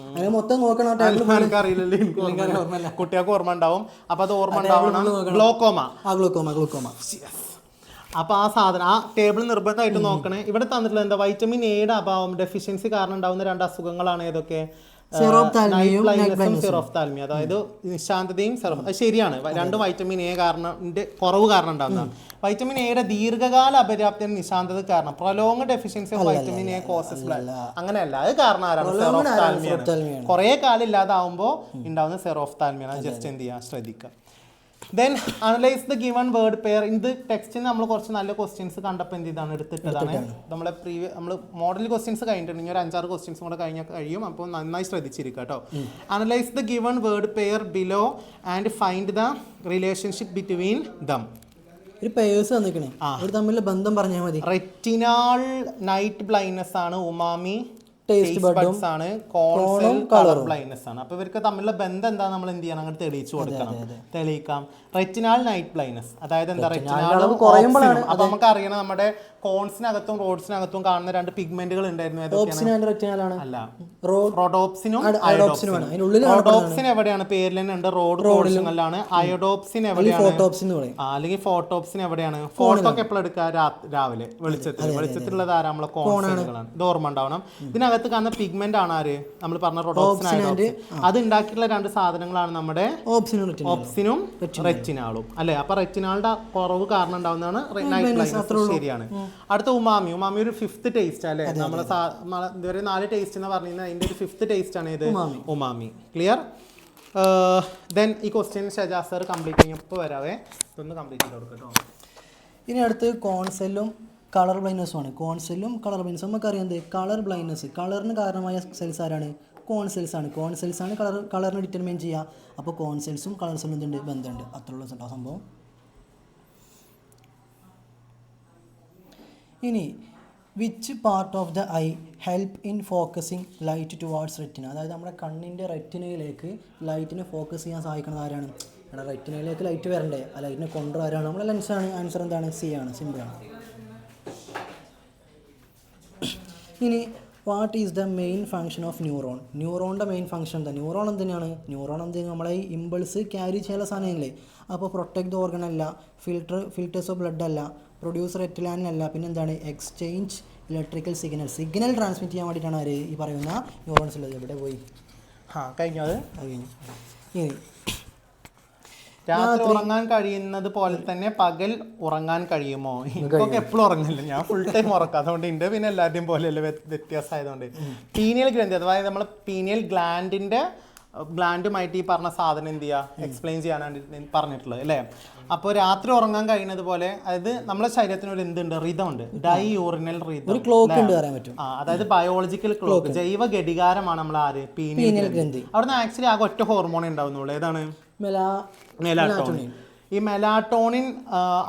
അങ്ങനെ മൊത്തം നോക്കണം. അറിയില്ലല്ലോ, കുട്ടികൾക്ക് ഓർമ്മ ഉണ്ടാവും. അപ്പൊ അത് ഓർമ്മ ഉണ്ടാവണം. ഗ്ലോക്കോമ. അപ്പൊ ആ സാധനം ആ ടേബിൾ നിർബന്ധമായിട്ട് നോക്കണേ. ഇവിടെ തന്നിട്ടുള്ളത് എന്താ? വൈറ്റമിൻ എയുടെ അഭാവം, ഡെഫിഷ്യൻസി കാരണം ഉണ്ടാവുന്ന രണ്ട് അസുഖങ്ങളാണ് ഏതൊക്കെ? സെറോഫ്താൽമിയ, അതായത് നിശാന്തതയും അത് ശരിയാണ്. രണ്ടും വൈറ്റമിൻ എ കുറവ് കാരണം ഉണ്ടാകുന്ന. വൈറ്റമിൻ എയുടെ ദീർഘകാല അപര്യാപ്തം നിശാന്തത കാരണം. Prolong deficiency of vitamin A causes blood. അങ്ങനെയല്ല, അത് കാരണം ആരാണ്? സെറോഫ്താൽമിയ. കുറെ കാലം ഇല്ലാതാവുമ്പോൾ ഉണ്ടാവുന്ന സെറോഫ്താൽമിയ. ജസ്റ്റ് എന്ത് ചെയ്യാൻ ശ്രദ്ധിക്കുക. Then analyse the given word pair. ഇത് ടെക്സ്റ്റിന് നമ്മൾ കുറച്ച് നല്ല ക്വസ്റ്റ്യൻസ് കണ്ടപ്പോൾ എന്ത് ചെയ്താണ് എടുത്തിട്ടതാണ്. നമ്മൾ മോഡൽ ക്വസ്റ്റ്യൻസ് കഴിഞ്ഞിട്ടുണ്ട്, ഇനി ഒരു 5-6 ക്വസ്റ്റ്യൻസ് കൂടെ കഴിയും. അപ്പോൾ നന്നായി ശ്രദ്ധിച്ചിരിക്കുക കേട്ടോ. Analyse the given word pair below and find the relationship between them. ഒരു പേഴ്സ് തന്നിക്കണേ, ഒരു തമ്മിലുള്ള ബന്ധം പറഞ്ഞാൽ മതി. റെറ്റിനാൽ നൈറ്റ് ബ്ലൈൻഡ്നെസ് ആണ്, ഉമാമി ടേസ്റ്റ് ബഡ്സ് ആണ്, കോൺസെൽ കളർ ബ്ലൈൻഡ്നെസ് ആണ്. അപ്പോൾ ഇവർക്ക് തമ്മിലുള്ള ബന്ധം എന്താ നമ്മൾ എന്ത് ചെയ്യണം, അങ്ങോട്ട് തെളിയിച്ചു കൊടുക്കണം. തെളിയിക്കാം. റെറ്റിനാൽ നൈറ്റ് ബ്ലൈൻഡ്നെസ് അതായത് എന്താ, റെറ്റിനാൽ അപ്പൊ നമുക്ക് അറിയണം നമ്മുടെ കോൺസിനകത്തും റോഡ്സിനകത്തും കാണുന്ന 2 പിഗ്മെന്റുകൾ ഉണ്ടായിരുന്നു. അല്ല, റോഡോപ്സിനും അയോഡോപ്സിനും. റോഡോപ്സിൻ എവിടെയാണ്? പേരിൽ തന്നെ ഉണ്ട്, റോഡ് കോഴ്സുകളിലാണ്. അയോഡോപ്സിൻ എവിടെയാണ്? അല്ലെങ്കിൽ ഫോട്ടോപ്സിൻ എവിടെയാണ്? ഫോട്ടോ ഒക്കെ എപ്പോഴും എടുക്കുക? രാവിലെ വെളിച്ചത്തിലുള്ളത് ആരാ? നമ്മളെ കോൺസുകളാണ്. ഇത് ഓർമ്മ ഉണ്ടാവണം. ഇതിനകത്ത് കാണുന്ന പിഗ്മെന്റ് ആണ് ആര്? നമ്മൾ പറഞ്ഞ റോഡോപ്സിൻ, അയോഡോപ്സിൻ. അത് ഉണ്ടാക്കിയിട്ടുള്ള 2 സാധനങ്ങളാണ് നമ്മുടെ ഓപ്സിനും റെറ്റിനാളും അല്ലെ. അപ്പൊ റെറ്റിനാളുടെ കുറവ് കാരണം ഉണ്ടാവുന്നതാണ് നൈറ്റ് ബ്ലൈൻഡ്നെസ്. ശരിയാണ്. അടുത്ത ഉമാമി. ഉമാമി ഒരു 5th ടേസ്റ്റ് അല്ലേ. നമ്മൾ ഇതുവരെ 4 ടേസ്റ്റ് എന്ന് പറഞ്ഞാൽ അതിന്റെ ഒരു 5th ടേസ്റ്റ് ആണ് ഇത്, ഉമാമി. ക്ലിയർ? ദെൻ ഈ ക്വസ്റ്റ്യൻ ഷജാസ് സർ കംപ്ലീറ്റ് ചെയ്യുമ്പോൾ വരാവേ, ഇതൊന്ന് കംപ്ലീറ്റ് ചെയ്ത് കൊടുക്കട്ടോ. ഇനി അടുത്ത് കോൺസെല്ലും കളർ ബ്ലൈൻഡ്നെസ്സും ആണ്. കോൺസെല്ലും കളർ ബ്ലൈൻഡ്നെസ്സും നമുക്കറിയാം. കളർ ബ്ലൈൻഡ്നെസ്, കളറിന് കാരണമായ സെൽസ് ആരാണ്? കോൺസെൽസ് ആണ്. കോൺസെൽസ് ആണ് കളറിനെ ഡിറ്റർമൈൻ ചെയ്യുക. അപ്പോൾ കോൺസെൽസും കളർ സെല്ലും എന്തുണ്ട്? ബന്ധമുണ്ട്. അത്രയുള്ള സംഭവം. ഇനി which part of the I help in focusing light towards retina. അതായത് നമ്മുടെ കണ്ണിൻ്റെ റെറ്റിനയിലേക്ക് ലൈറ്റിനെ ഫോക്കസ് ചെയ്യാൻ സഹായിക്കുന്നത് ആരാണ്? നമ്മുടെ റെറ്റിനയിലേക്ക് ലൈറ്റ് വരണ്ടേ, ആ ലൈറ്റിനെ കൊണ്ടുവരാനാണ് നമ്മുടെ ലെൻസാണ്. ആൻസർ എന്താണ്? സി ആണ്. സിമ്പിളാണ്. ഇനി what is the main function of neuron. ന്യൂറോണിൻ്റെ മെയിൻ ഫങ്ഷൻ എന്താ? ന്യൂറോൺ എന്തിനാണ്? ന്യൂറോൺ എന്തെങ്കിലും നമ്മളെ ഈ ഇമ്പൾസ് ക്യാരി ചെയ്യാനുള്ള സാധനമില്ലേ. അപ്പോൾ പ്രൊട്ടക്ട് ദ ഓർഗൻ അല്ല, ഫിൽറ്റേഴ്സ് ഓഫ് ബ്ലഡ് അല്ല, പ്രൊഡ്യൂസ് റെറ്റിലാനിൻ അല്ല, പിന്നെ എന്താണ്? എക്സ്ചേഞ്ച് ഇലക്ട്രിക്കൽ സിഗ്നൽ ട്രാൻസ്മിറ്റ് ചെയ്യാൻ വേണ്ടിയിട്ടാണ് ആര് ഈ പറയുന്ന ന്യൂറോൺസ് ഉള്ളത്. എവിടെ പോയി? കഴിഞ്ഞു. അത് കഴിഞ്ഞു. ഇനി രാത്രി ഉറങ്ങാൻ കഴിയുന്നത് പോലെ തന്നെ പകൽ ഉറങ്ങാൻ കഴിയുമോ? എനിക്കൊക്കെ എപ്പോഴും ഉറങ്ങില്ല, ഞാൻ ഫുൾ ടൈം ഉറക്കാം. അതുകൊണ്ട് ഉണ്ട്. പിന്നെ എല്ലാവരുടെയും പോലെയല്ല, വ്യത്യാസമായതുകൊണ്ട്. പീനിയൽ ഗ്രന്ഥി അതായത് നമ്മൾ പീനിയൽ ഗ്ലാൻഡുമായിട്ട് ഈ പറഞ്ഞ സാധനം എന്ത് ചെയ്യുക, എക്സ്പ്ലെയിൻ ചെയ്യാനാണ് പറഞ്ഞിട്ടുള്ളത് അല്ലേ. അപ്പോൾ രാത്രി ഉറങ്ങാൻ കഴിയുന്നത് പോലെ, അതായത് നമ്മുടെ ശരീരത്തിന് ഒരു എന്തുണ്ട്? റിതം ഉണ്ട്. ഡൈയൂറിനൽ റിതം, ക്ലോക്ക് ഉണ്ട് പറയാൻ പറ്റും. അതായത് ബയോളജിക്കൽ ക്ലോക്ക്, ജൈവ ഘടികാരമാണ് നമ്മൾ ആര്? പീനിയൽ ഗ്രന്ഥി. അവിടുന്ന് ആക്ച്വലി ആകെ ഒറ്റ ഹോർമോൺ ഉണ്ടാവുന്നുള്ളൂ. ഏതാണ്? മെലാറ്റോണിൻ. ഈ മെലാറ്റോണിൻ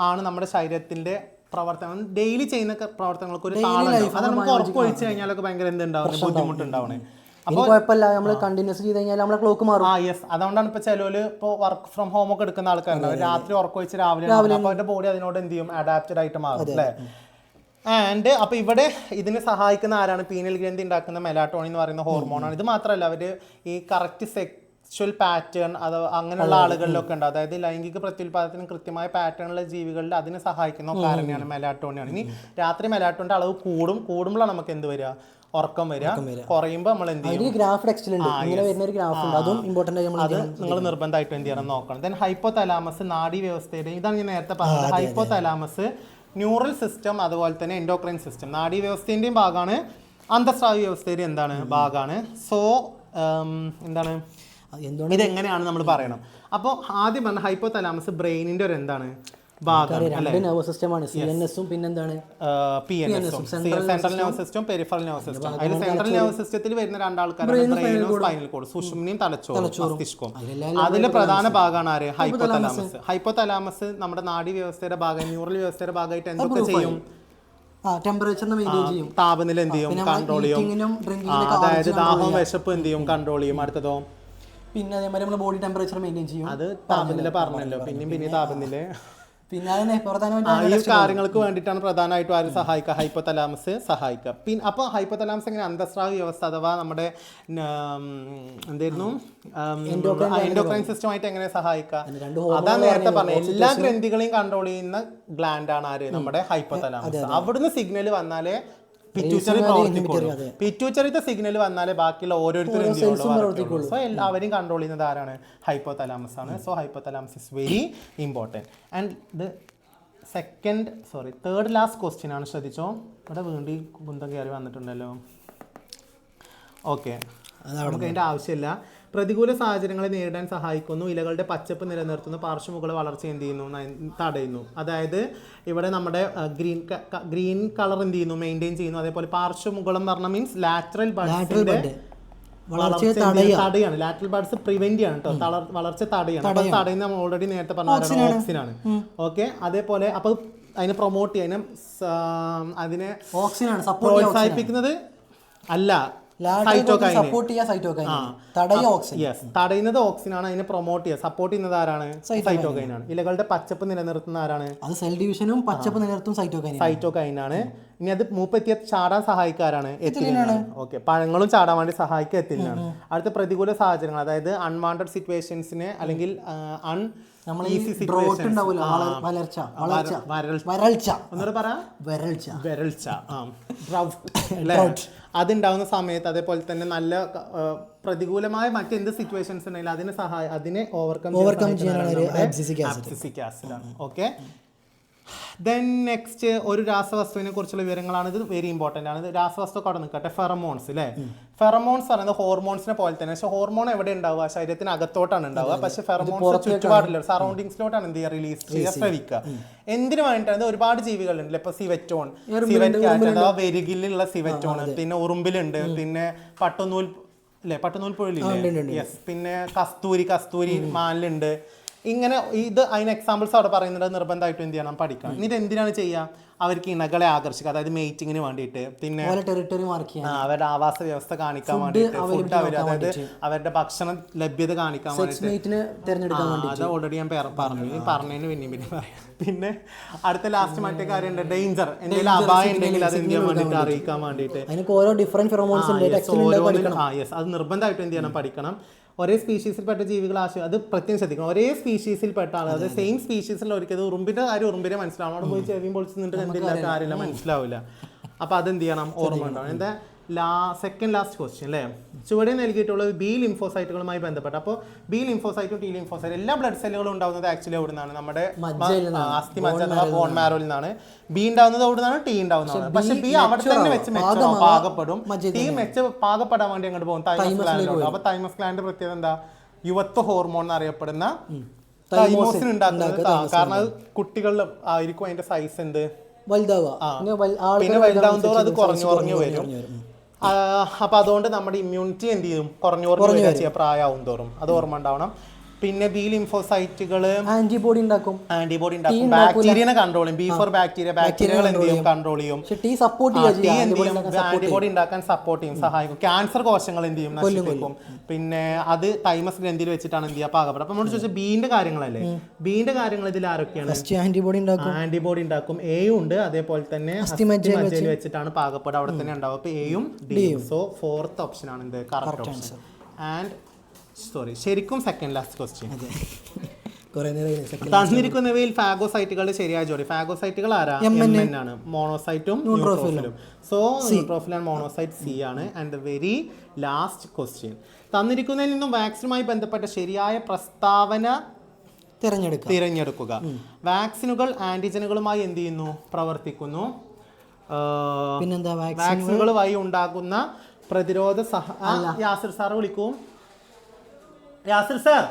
ആണ് നമ്മുടെ ശരീരത്തിന്റെ പ്രവർത്തനം, ഡെയിലി ചെയ്യുന്ന പ്രവർത്തനങ്ങൾക്ക് ഒരു താളം. അത് നമുക്ക് ഉറപ്പ് ഒഴിച്ചു കഴിഞ്ഞാലൊക്കെ ഭയങ്കര എന്തുണ്ടാവും? ബുദ്ധിമുട്ടുണ്ടാവണേ. അപ്പോൾ കുഴപ്പമില്ല, നമ്മൾ കണ്ടിന്യൂസ് ചെയ്ത് കഴിഞ്ഞാൽ നമ്മളെ ക്ലോക്ക് മാറും. യെസ്. അതുകൊണ്ടാണ് ഇപ്പോൾ ചിലവര് ഇപ്പോൾ വർക്ക് ഫ്രം ഹോം ഒക്കെ എടുക്കുന്ന ആൾക്കാരുണ്ടാവും, രാത്രി ഉറക്കം ഒഴിച്ച് രാവിലെ, അപ്പോൾ അവരുടെ ബോഡി അതിനോട് എന്ത് ചെയ്യും? അഡാപ്റ്റഡ് ആയിട്ട് മാറും അല്ലേ. ആൻഡ് അപ്പോൾ ഇവിടെ ഇതിന് സഹായിക്കുന്ന ആരാണ്? പീനിയൽ ഗ്രന്ഥി ഉണ്ടാക്കുന്ന മെലാറ്റോണിൻ എന്ന് പറയുന്ന ഹോർമോണാണ്. ഇത് മാത്രമല്ല, അവർ ഈ കറക്റ്റ് സെക്ഷൽ പാറ്റേൺ അത് അങ്ങനെയുള്ള ആളുകളിലൊക്കെ ഉണ്ട്. അതായത് ലൈംഗിക പ്രത്യുൽപാദനത്തിന് കൃത്യമായ പാറ്റേണുള്ള ജീവികളിൽ അതിന് സഹായിക്കുന്ന കാരണമാണ് മെലാറ്റോണിനാണ്. ഇനി രാത്രി മെലാറ്റോണിന്റെ അളവ് കൂടുമ്പോഴാണ് നമുക്ക് എന്ത് വരിക? ഉറക്കം വരിക. കുറയുമ്പോൾ നമ്മൾ എന്ത് ചെയ്യും? അത് നിങ്ങൾ നിർബന്ധമായിട്ടും എന്ത് ചെയ്യണം? നോക്കണം. ദെൻ ഹൈപ്പോ തലാമസ് നാഡി വ്യവസ്ഥയുടെ, ഇതാണ് ഞാൻ നേരത്തെ പറഞ്ഞത്. ഹൈപ്പോ തലാമസ് ന്യൂറൽ സിസ്റ്റം, അതുപോലെ തന്നെ എൻഡോക്രൈൻ സിസ്റ്റം, നാഡീ വ്യവസ്ഥേന്റെയും ഭാഗമാണ്, അന്തസ്രാവി വ്യവസ്ഥയുടെ എന്താണ്? ഭാഗമാണ്. സോ എന്താണ് ഇതെങ്ങനെയാണ് നമ്മൾ പറയണം? അപ്പോൾ ആദ്യം പറഞ്ഞ ഹൈപ്പോ തലാമസ് ബ്രെയിനിന്റെ ഒരു എന്താണ്? നെർവസ് സിസ്റ്റമാണ്. സിഎൻഎസും പിന്നെന്താണ്? പിഎൻഎസും. Central nervous system, peripheral nervous system. അതിൽ സെൻട്രൽ നെർവസ് സിസ്റ്റത്തിൽ വരുന്ന 2 ആൾക്കാരാണ് ബ്രെയിനും സ്പൈനൽ കോഡ്, സുഷുമ്നയും തലച്ചോറും മസ്തിഷ്കവും. അതിലെ പ്രധാന ഭാഗമാണ് ആര്? Hypo thalamus. ഹൈപ്പോ തലാമസ് നമ്മുടെ നാഡീ വ്യവസ്ഥയുടെ ഭാഗം, ന്യൂറൽ വ്യവസ്ഥയുടെ ഭാഗമായിട്ട് എന്തൊക്കെ ചെയ്യും? താപനില എന്ത് ചെയ്യും? കൺട്രോൾ ചെയ്യും. അതായത് ദാഹവും വിശപ്പ് എന്ത് ചെയ്യും? കൺട്രോൾ ചെയ്യും. അടുത്തതോ? പിന്നെ അതേമാതിരി നമ്മുടെ ബോഡി ടെമ്പറേച്ചർ മെയിൻറ്റെയിൻ ചെയ്യും. അത് താപനില പറഞ്ഞല്ലോ, പിന്നെ താപനില. പിന്നെ ഈ കാര്യങ്ങൾക്ക് വേണ്ടിയിട്ടാണ് പ്രധാനമായിട്ടും ആര് സഹായിക്കുക? ഹൈപ്പോ തലാമസ് സഹായിക്കുക. പിന്നെ അപ്പോൾ ഹൈപ്പോ തലാമസ് എങ്ങനെ? അന്തസ്രാവി വ്യവസ്ഥ അഥവാ നമ്മുടെ എന്തായിരുന്നു എൻഡോക്രൈൻ സിസ്റ്റമായിട്ട് എങ്ങനെ സഹായിക്കുക? അതാണ് നേരത്തെ പറഞ്ഞത്. എല്ലാ ഗ്രന്ഥികളെയും കൺട്രോൾ ചെയ്യുന്ന ഗ്ലാൻഡാണ് ആര്? നമ്മുടെ ഹൈപ്പോ തലാമസ്. അവിടുന്ന് സിഗ്നൽ വന്നാലേ പിറ്റ്യൂട്ടറി പ്രവർത്തിക്കുള്ളൂ. പിറ്റ്യൂട്ടറിത്തെ സിഗ്നൽ വന്നാലേ ബാക്കിയുള്ള ഓരോരുത്തരും സോ എല്ലാവരെയും കൺട്രോൾ ചെയ്യുന്നത് ആരാണ്? ഹൈപ്പോ തലാമസ് ആണ്. So hypo thalamus is very important. And ഇത് തേർഡ് ലാസ്റ്റ് ക്വസ്റ്റ്യൻ ആണ്. ശ്രദ്ധിച്ചോ, ഇവിടെ വീണ്ടും കുന്തം കയറി വന്നിട്ടുണ്ടല്ലോ. ഓക്കെ, നമുക്ക് അതിൻ്റെ ആവശ്യമില്ല. പ്രതികൂല സാഹചര്യങ്ങളെ നേരിടാൻ സഹായിക്കുന്നു, ഇലകളുടെ പച്ചപ്പ് നിലനിർത്തുന്നു, പാർശ്വമുകള വളർച്ച എന്ത് ചെയ്യുന്നു, തടയുന്നു. അതായത് ഇവിടെ നമ്മുടെ ഗ്രീൻ കളർ എന്ത് ചെയ്യുന്നു, മെയിൻറ്റെയിൻ ചെയ്യുന്നു. അതേപോലെ പാർശ്വമുകളം എന്ന് പറഞ്ഞാൽ മീൻസ് ലാറ്ററൽ ബഡ്സിന്റെ തടയാണ്. ലാറ്ററൽ ബഡ്സ് പ്രിവെന്റ് ചെയ്യാണ് കേട്ടോ, വളർച്ച തടയാണ്. അപ്പൊ തടയുന്ന നമ്മൾ ഓൾറെഡി നേരത്തെ പറഞ്ഞ ഓക്സിൻ ആണ്. ഓക്കെ, അതേപോലെ അപ്പൊ അതിനെ പ്രൊമോട്ട് ചെയ്യാനും അതിനെ പ്രോത്സാഹിപ്പിക്കുന്നത് അല്ല തടയുന്നത് ഓക്സിൻ ആണ്. അതിനെ പ്രൊമോട്ട് ചെയ്യുക, സപ്പോർട്ട് ചെയ്യുന്നത് ആരാണ്? സൈറ്റോകൈൻ ആണ്. ഇലകളുടെ പച്ചപ്പ് നിലനിർത്തുന്ന ആരാണ്? സെൽ ഡിവിഷനും പച്ചപ്പ് നിലനിർത്തും സൈറ്റോകൈൻ ആണ്. ഇനി അത് മൂപ്പെത്തിയ ചാടാൻ സഹായിക്കാരാണ്? എത്തിലിനാണ്. ഓക്കെ, പഴങ്ങളും ചാടാൻ വേണ്ടി സഹായിക്കുക എത്തിലിനാണ്. അടുത്ത പ്രതികൂല സാഹചര്യങ്ങൾ, അതായത് അൺവാണ്ടഡ് സിറ്റുവേഷൻസിനെ അല്ലെങ്കിൽ അതുണ്ടാവുന്ന സമയത്ത്, അതേപോലെ തന്നെ നല്ല പ്രതികൂലമായ മറ്റെന്ത് സിറ്റുവേഷൻസ് ഉണ്ടെങ്കിലും അതിനെ ഓവർകം ചെയ്യാനാണ് അബ്സിസിക് ആസിഡ് ആണ്. ഓക്കെ, ദെൻ നെക്സ്റ്റ് ഒരു രാസവസ്തുവിനെ കുറിച്ചുള്ള വിവരങ്ങളാണ്. ഇത് വെരി ഇമ്പോർട്ടൻ്റ് ആണ്. ഇത് രാസവസ്തു അവിടെ നിൽക്കട്ടെ. ഫെറമോൺസ് അല്ലേ? ഫെറമോൺസ് പറയുന്നത് ഹോർമോൺസിനെ പോലെ തന്നെ. പക്ഷേ ഹോർമോൺ എവിടെ ഉണ്ടാവുക? ശരീരത്തിന് അകത്തോട്ടാണ് ഉണ്ടാവുക. പക്ഷെ ഫെറമോൺസ് ചുറ്റുപാടില്ല, സറൗണ്ടിങ്സിലോട്ടാണ് എന്ത് ചെയ്യുക? റിലീസ് ചെയ്യുക, ശ്രവിക്കുക. എന്തിനു വേണ്ടിയിട്ടാണ്? ഒരുപാട് ജീവികളുണ്ട്. ഇപ്പൊ സിവറ്റോൺ, അഥവാ വെരുകിലുള്ള സിവറ്റോൺ, പിന്നെ ഉറുമ്പിലുണ്ട്, പിന്നെ പട്ടുനൂൽ അല്ലേ, പട്ടുനൂൽ പുഴയിലില്ലേ? യെസ്. പിന്നെ കസ്തൂരി മാനിലുണ്ട്. ഇങ്ങനെ ഇത് അതിന് എക്സാമ്പിൾസ് അവിടെ പറയുന്നത് നിർബന്ധമായിട്ടും എന്ത് ചെയ്യണം? പഠിക്കണം. എന്നിട്ട് എന്തിനാണ് ചെയ്യുക? അവർക്ക് ഇണകളെ ആകർഷിക്കുക, അതായത് മേറ്റിങ്ങിന് വേണ്ടിയിട്ട്, പിന്നെ അവരുടെ ആവാസ വ്യവസ്ഥ കാണിക്കാൻ വേണ്ടിയിട്ട്, ഫുഡ് അതായത് അവരുടെ ഭക്ഷണ ലഭ്യത കാണിക്കാൻ വേണ്ടിയിട്ട്. അത് ഓൾറെഡി ഞാൻ പറഞ്ഞതിന് പിന്നെ പറയാം. പിന്നെ അടുത്ത ലാസ്റ്റ് മറ്റേ കാര്യമുണ്ട്, ഡേഞ്ചർ, എന്തെങ്കിലും അപായം ഉണ്ടെങ്കിൽ അത് എന്ത് ചെയ്യാൻ വേണ്ടിയിട്ട് അറിയിക്കാൻ വേണ്ടിയിട്ട്. അത് നിർബന്ധമായിട്ടും എന്ത് ചെയ്യണം? പഠിക്കണം. ഒരേ സ്പീഷീസിൽപ്പെട്ട ജീവികൾ അത് പ്രത്യേകം ശ്രദ്ധിക്കണം. ഒരേ സ്പീഷീസിൽപ്പെട്ട ആൾ, അത് സെയിം സ്പീഷീസിൽ ഒരിക്കലും ഉറുമ്പിന്റെ കാര്യം ഉറുമ്പിനെ മനസ്സിലാവണം. അവിടെ പോയി ചെവിയും പൊളിച്ച് നിന്നിട്ട് എന്തില്ല കാര്യമില്ല, മനസ്സിലാവില്ല. അപ്പോൾ അതെന്ത് ചെയ്യണം? ഓർമ്മ ഉണ്ടാവണം. എന്താ സെക്കൻഡ് ലാസ്റ്റ് ക്വസ്റ്റ്യൻ അല്ലേ? ചുവടെ നൽകിയിട്ടുള്ളത് ബി ലിംഫോസൈറ്റുകളുമായി ബന്ധപ്പെട്ട്. അപ്പോൾ ബി ലിംഫോസൈറ്റും ടി ലിംഫോസൈറ്റും എല്ലാ ബ്ലഡ് സെല്ലുകളും ഉണ്ടാവുന്നത് ആക്ച്വലി എവിടെ നിന്നാണ്? നമ്മുടെ അസ്ഥി മജ്ജ അഥവാ ബോൺ മാരോയിൽ നിന്നാണ്. ബി ഉണ്ടാവുന്നത് എവിടെ നിന്നാണ്? ടി ഉണ്ടാവുന്നതാണ്. പക്ഷെ ബി അവിടെ തന്നെ വെച്ച് പാകപ്പെടും. ടി പാകപ്പെടാൻ വേണ്ടി അങ്ങോട്ട് പോകും തൈമസ് ഗ്ലാൻഡിലോട്ട്. അപ്പൊ തൈമസ് ഗ്ലാൻഡിന്റെ പ്രത്യേകത എന്താ? യുവത്വ ഹോർമോൺ എന്നറിയപ്പെടുന്ന തൈമോസിൻ ഉണ്ടാക്കുന്നത്. കാരണം അത് കുട്ടികളിൽ ആയിരിക്കും അതിന്റെ സൈസ് എന്ത് പിന്നെ വലുതാവും തോറും അത് കുറഞ്ഞു വരും. അപ്പൊ അതുകൊണ്ട് നമ്മുടെ ഇമ്മ്യൂണിറ്റി എന്ത് ചെയ്യും? കുറഞ്ഞു വരിക പ്രായമാവും തോറും. അത് ഓർമ്മ ഉണ്ടാവണം. പിന്നെ ബി ലിംഫോസൈറ്റുകൾ ആന്റിബോഡി ഉണ്ടാക്കും. ബാക്ടീരിയനെ കൺട്രോൾ ചെയ്യും. ബി ഫോർ ബാക്ടീരിയകൾ എന്ത് ചെയ്യും? കൺട്രോൾ ചെയ്യും. ആന്റിബോഡി ഉണ്ടാക്കാൻ സപ്പോർട്ട് ചെയ്യും, സഹായിക്കും. ക്യാൻസർ കോശങ്ങൾ എന്ത് ചെയ്യും? നശിപ്പിക്കും. പിന്നെ അത് തൈമസ് ഗ്രന്ഥിയിൽ വെച്ചിട്ടാണ് എന്ത് ചെയ്യുക? പാകപ്പെടും. അപ്പൊ നമ്മൾ ചോദിച്ചാൽ ബീന്റെ കാര്യങ്ങളല്ലേ? ബീന്റെ കാര്യങ്ങൾ ഇതിൽ ആരൊക്കെയാണ്? ആന്റിബോഡി ഉണ്ടാക്കും. എയും ഉണ്ട്. അതേപോലെ തന്നെ അസ്ഥിമജ്ജയിൽ വെച്ചിട്ടാണ് പാകപ്പെടുക. അവിടെ തന്നെ ഉണ്ടാവും. അപ്പൊ എയും ഡിയും. സോ ഫോർത്ത് ഓപ്ഷൻ ആണ് എന്ത്? Correct option. ആൻഡ് ശരിക്കും സെക്കൻഡ് ലാസ്റ്റ് ക്വസ്റ്റ്യൻ. തന്നിരിക്കുന്നവയിൽ ഫാഗോസൈറ്റുകളുടെ ശരിയായ ജോഡി. ഫാഗോസൈറ്റുകൾ ആരാ? MN ആണ്. മോണോസൈറ്റും ന്യൂട്രോഫിലും. So neutrophil and monocyte C ആണ്. And the very last question, തന്നിരിക്കുന്നതിൽ നിന്നും വാക്സിനുമായി ബന്ധപ്പെട്ട ശരിയായ പ്രസ്താവന തിരഞ്ഞെടുക്കുക. വാക്സിനുകൾ ആന്റിജനുകളുമായി എന്ത് ചെയ്യുന്നു? പ്രവർത്തിക്കുന്നു. വാക്സിനുകൾ വഴി ഉണ്ടാകുന്ന പ്രതിരോധ യാസിർ സാർ വിളിക്കും. യാസിർ സാർ,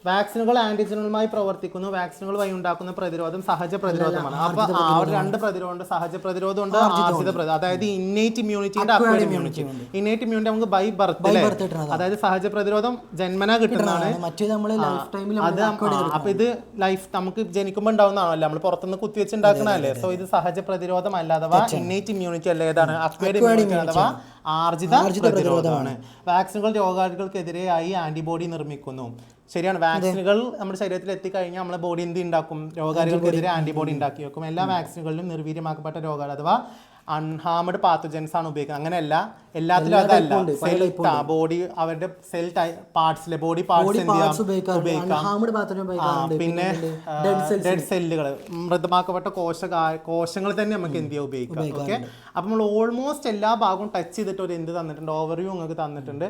വാക്സിനുകൾ ആന്റിജനുകളുമായി പ്രവർത്തിക്കുന്നു. വാക്സിനുകൾ വഴി ഉണ്ടാക്കുന്ന പ്രതിരോധം സഹജ പ്രതിരോധമാണ്. അപ്പൊ അവിടെ രണ്ട് പ്രതിരോധമുണ്ട്, സഹജ പ്രതിരോധമുണ്ട്, ആർജിത പ്രതിരോധം. അതായത് ഇന്നേറ്റ് ഇമ്മ്യൂണിറ്റിയുടെ അക്വയർഡ് ഇമ്മ്യൂണിറ്റി. ഇന്നേറ്റ് ഇമ്മ്യൂണിറ്റി നമുക്ക് ബൈ ബർത്ത്, അതായത് സഹജ പ്രതിരോധം ജന്മന കിട്ടുന്നതാണ്. അത് അപ്പൊ ഇത് ലൈഫ് നമുക്ക് ജനിക്കുമ്പോൾ ഉണ്ടാവുന്നതാണല്ലോ, നമ്മൾ പുറത്തുനിന്ന് കുത്തിവെച്ച് ഉണ്ടാക്കുന്നതല്ലേ. സോ ഇത് സഹജ പ്രതിരോധം അല്ല, അഥവാ ഇന്നേറ്റ് ഇമ്മ്യൂണിറ്റി അല്ല. ഏതാണ്? അക്വയർഡ് ഇമ്മ്യൂണിറ്റി അഥവാ ആർജിത പ്രതിരോധമാണ്. വാക്സിനുകൾ രോഗാണുക്കൾക്കെതിരെയായി ആന്റിബോഡി നിർമ്മിക്കുന്നു. ശരിയാണ്. വാക്സിനുകൾ നമ്മുടെ ശരീരത്തിൽ എത്തിക്കഴിഞ്ഞാൽ നമ്മുടെ ബോഡി എന്ത് ഉണ്ടാക്കും? രോഗാണുക്കൾക്കെതിരെ ആന്റിബോഡി ഉണ്ടാക്കി വെക്കും. എല്ലാ വാക്സിനുകളിലും നിർവീര്യമാക്കപ്പെട്ട രോഗാണു അഥവാ അൺഹാർമഡ് പാത്തോജൻസ് ആണ് ഉപയോഗിക്കുന്നത്. അങ്ങനെയല്ല, എല്ലാത്തിലും അതല്ല. സെൽ ബോഡി അവരുടെ സെൽ പാർട്സിലെ ബോഡി പാർട്സ് എന്ത് ഉപയോഗിക്കാം. പിന്നെ ഡെഡ് സെല്ലുകൾ, മൃതമാക്കപ്പെട്ട കോശങ്ങൾ തന്നെ നമുക്ക് എന്ത് ചെയ്യാം? ഉപയോഗിക്കാം. ഓക്കെ, അപ്പൊ നമ്മൾ ഓൾമോസ്റ്റ് എല്ലാ ഭാഗവും ടച്ച് ചെയ്തിട്ട് ഒരു എന്ത് തന്നിട്ടുണ്ട്? ഓവർവ്യൂ നിങ്ങൾക്ക് തന്നിട്ടുണ്ട്.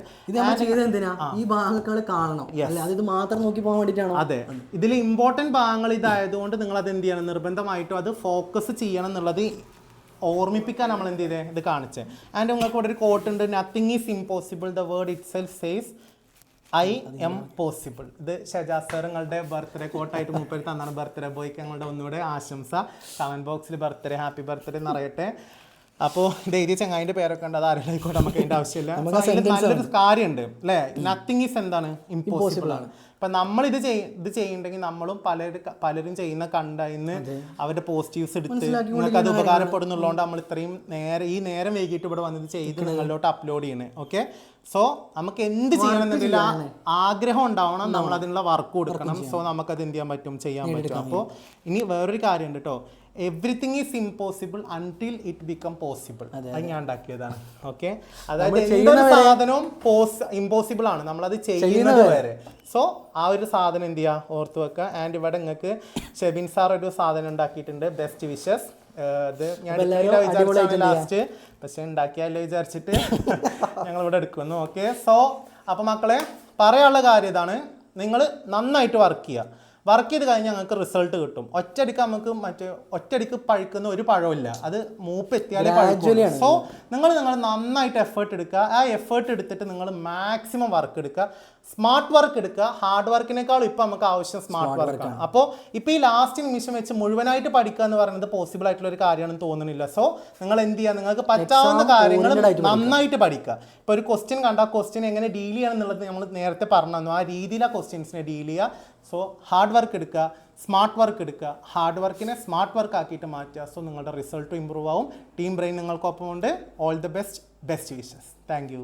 അതെ, ഇതിൽ ഇമ്പോർട്ടന്റ് ഭാഗങ്ങൾ ഇതായതുകൊണ്ട് നിങ്ങൾ അത് എന്ത് ചെയ്യണം? നിർബന്ധമായിട്ടും അത് ഫോക്കസ് ചെയ്യണം എന്നുള്ളത് ഓർമ്മിപ്പിക്കാൻ നമ്മൾ എന്ത് ചെയ്തേ ഇത് കാണിച്ചേ. ആൻഡ് നിങ്ങൾക്ക് ഇവിടെ ഒരു കോട്ട് ഉണ്ട്, nothing is impossible, the word it self says I M possible. ഇത് ഷജാസ് സാർ നിങ്ങളുടെ ബർത്ത്ഡേ കോട്ടായിട്ട് മൂപ്പര് തന്നാണ്. ബർത്ത്ഡേ ബോയ്ക്ക് ഞങ്ങളുടെ ഒന്നുകൂടെ ആശംസ. കമൻറ്റ് ബോക്സിൽ ബർത്ത്ഡേ ഹാപ്പി ബർത്ത്ഡേ എന്നറിയട്ടെ. അപ്പോൾ ഇത് എഴുതിയ ചങ്ങായിൻ്റെ പേരൊക്കെ ഉണ്ട്, അത് ആരെങ്കിലും നമുക്ക് അതിൻ്റെ ആവശ്യമില്ല. നല്ലൊരു കാര്യമുണ്ട് അല്ലേ, നത്തിങ് ഈസ് എന്താണ് ഇമ്പോസിബിൾ ആണ്. ഇപ്പം നമ്മൾ ഇത് ചെയ്യുന്നുണ്ടെങ്കിൽ നമ്മളും പലരും ചെയ്യുന്ന കണ്ടതിന് അവരുടെ പോസിറ്റീവ്സ് എടുത്ത് നിങ്ങൾക്ക് അത് ഉപകാരപ്പെടുന്നുള്ളതുകൊണ്ട് നമ്മൾ ഇത്രയും നേരം വൈകിട്ട് ഇവിടെ വന്നത് ചെയ്ത് നിങ്ങളിലോട്ട് അപ്ലോഡ് ചെയ്യണേ. ഓക്കെ, സോ നമുക്ക് എന്ത് ചെയ്യണമെന്നുണ്ടെങ്കിൽ ആഗ്രഹം ഉണ്ടാവണം, നമ്മൾ അതിനുള്ള വർക്ക് കൊടുക്കണം. സോ നമുക്കത് എന്ത് ചെയ്യാൻ പറ്റും. അപ്പോൾ ഇനി വേറൊരു കാര്യമുണ്ട് കേട്ടോ, everything is impossible until it become possible. അത് ഞാൻ ഉണ്ടാക്കിയതാണ്. ഓക്കെ, അതായത് എന്തൊരു സാധനവും ഇമ്പോസിബിൾ ആണ് നമ്മളത് ചെയ്യുന്നത് വരെ. സോ ആ ഒരു സാധനം എന്ത് ചെയ്യുക, ഓർത്ത് വെക്കുക. ആൻഡ് ഇവിടെ നിങ്ങൾക്ക് ഷെബിൻ സാർ ഒരു സാധനം ഉണ്ടാക്കിയിട്ടുണ്ട്, ബെസ്റ്റ് വിഷസ്. ഇത് ഞാൻ വിചാരിച്ചു ലാസ്റ്റ്, പക്ഷെ ഉണ്ടാക്കിയല്ലോ വിചാരിച്ചിട്ട് ഞങ്ങളിവിടെ എടുക്കുന്നു. ഓക്കെ, സോ അപ്പോൾ മക്കളെ പറയാനുള്ള കാര്യം ഇതാണ്, നിങ്ങൾ നന്നായിട്ട് വർക്ക് ചെയ്യുക. വർക്ക് ചെയ്ത് കഴിഞ്ഞാൽ ഞങ്ങൾക്ക് റിസൾട്ട് കിട്ടും. ഒറ്റയടിക്ക് പഴുക്കുന്ന ഒരു പഴമില്ല, അത് മൂപ്പ് എത്തിയാലേ പഴുക്കുള്ളൂ. സോ നിങ്ങൾ നന്നായിട്ട് എഫേർട്ട് എടുക്കുക. ആ എഫേർട്ട് എടുത്തിട്ട് നിങ്ങൾ മാക്സിമം വർക്ക് എടുക്കുക, സ്മാർട്ട് വർക്ക് എടുക്കുക. ഹാർഡ് വർക്കിനേക്കാളും ഇപ്പം നമുക്ക് ആവശ്യം സ്മാർട്ട് വർക്കാണ്. അപ്പോൾ ഇപ്പോൾ ഈ ലാസ്റ്റ് നിമിഷം വെച്ച് മുഴുവനായിട്ട് പഠിക്കുക എന്ന് പറയുന്നത് പോസിബിൾ ആയിട്ടുള്ള ഒരു കാര്യമാണെന്ന് തോന്നുന്നില്ല. സോ നിങ്ങൾ എന്ത് ചെയ്യുക, നിങ്ങൾക്ക് പറ്റാവുന്ന കാര്യങ്ങൾ നന്നായിട്ട് പഠിക്കുക. ഇപ്പോൾ ഒരു ക്വസ്റ്റ്യൻ കണ്ട ആ ക്വസ്റ്റ്യൻ എങ്ങനെ ഡീൽ ചെയ്യണം എന്നുള്ളത് നമ്മൾ നേരത്തെ പറഞ്ഞു തന്നു, ആ രീതിയിൽ ആ ക്വസ്റ്റ്യൻസിനെ ഡീൽ ചെയ്യുക. സോ ഹാർഡ് വർക്ക് എടുക്കുക, സ്മാർട്ട് വർക്ക് എടുക്കുക, ഹാർഡ് വർക്കിനെ സ്മാർട്ട് വർക്ക് ആക്കിയിട്ട് മാറ്റുക. സോ നിങ്ങളുടെ റിസൾട്ടും ഇമ്പ്രൂവ് ആവും. ടീം ബ്രെയിൻ നിങ്ങൾക്കൊപ്പം ഉണ്ട്. All the best wishes. Thank you.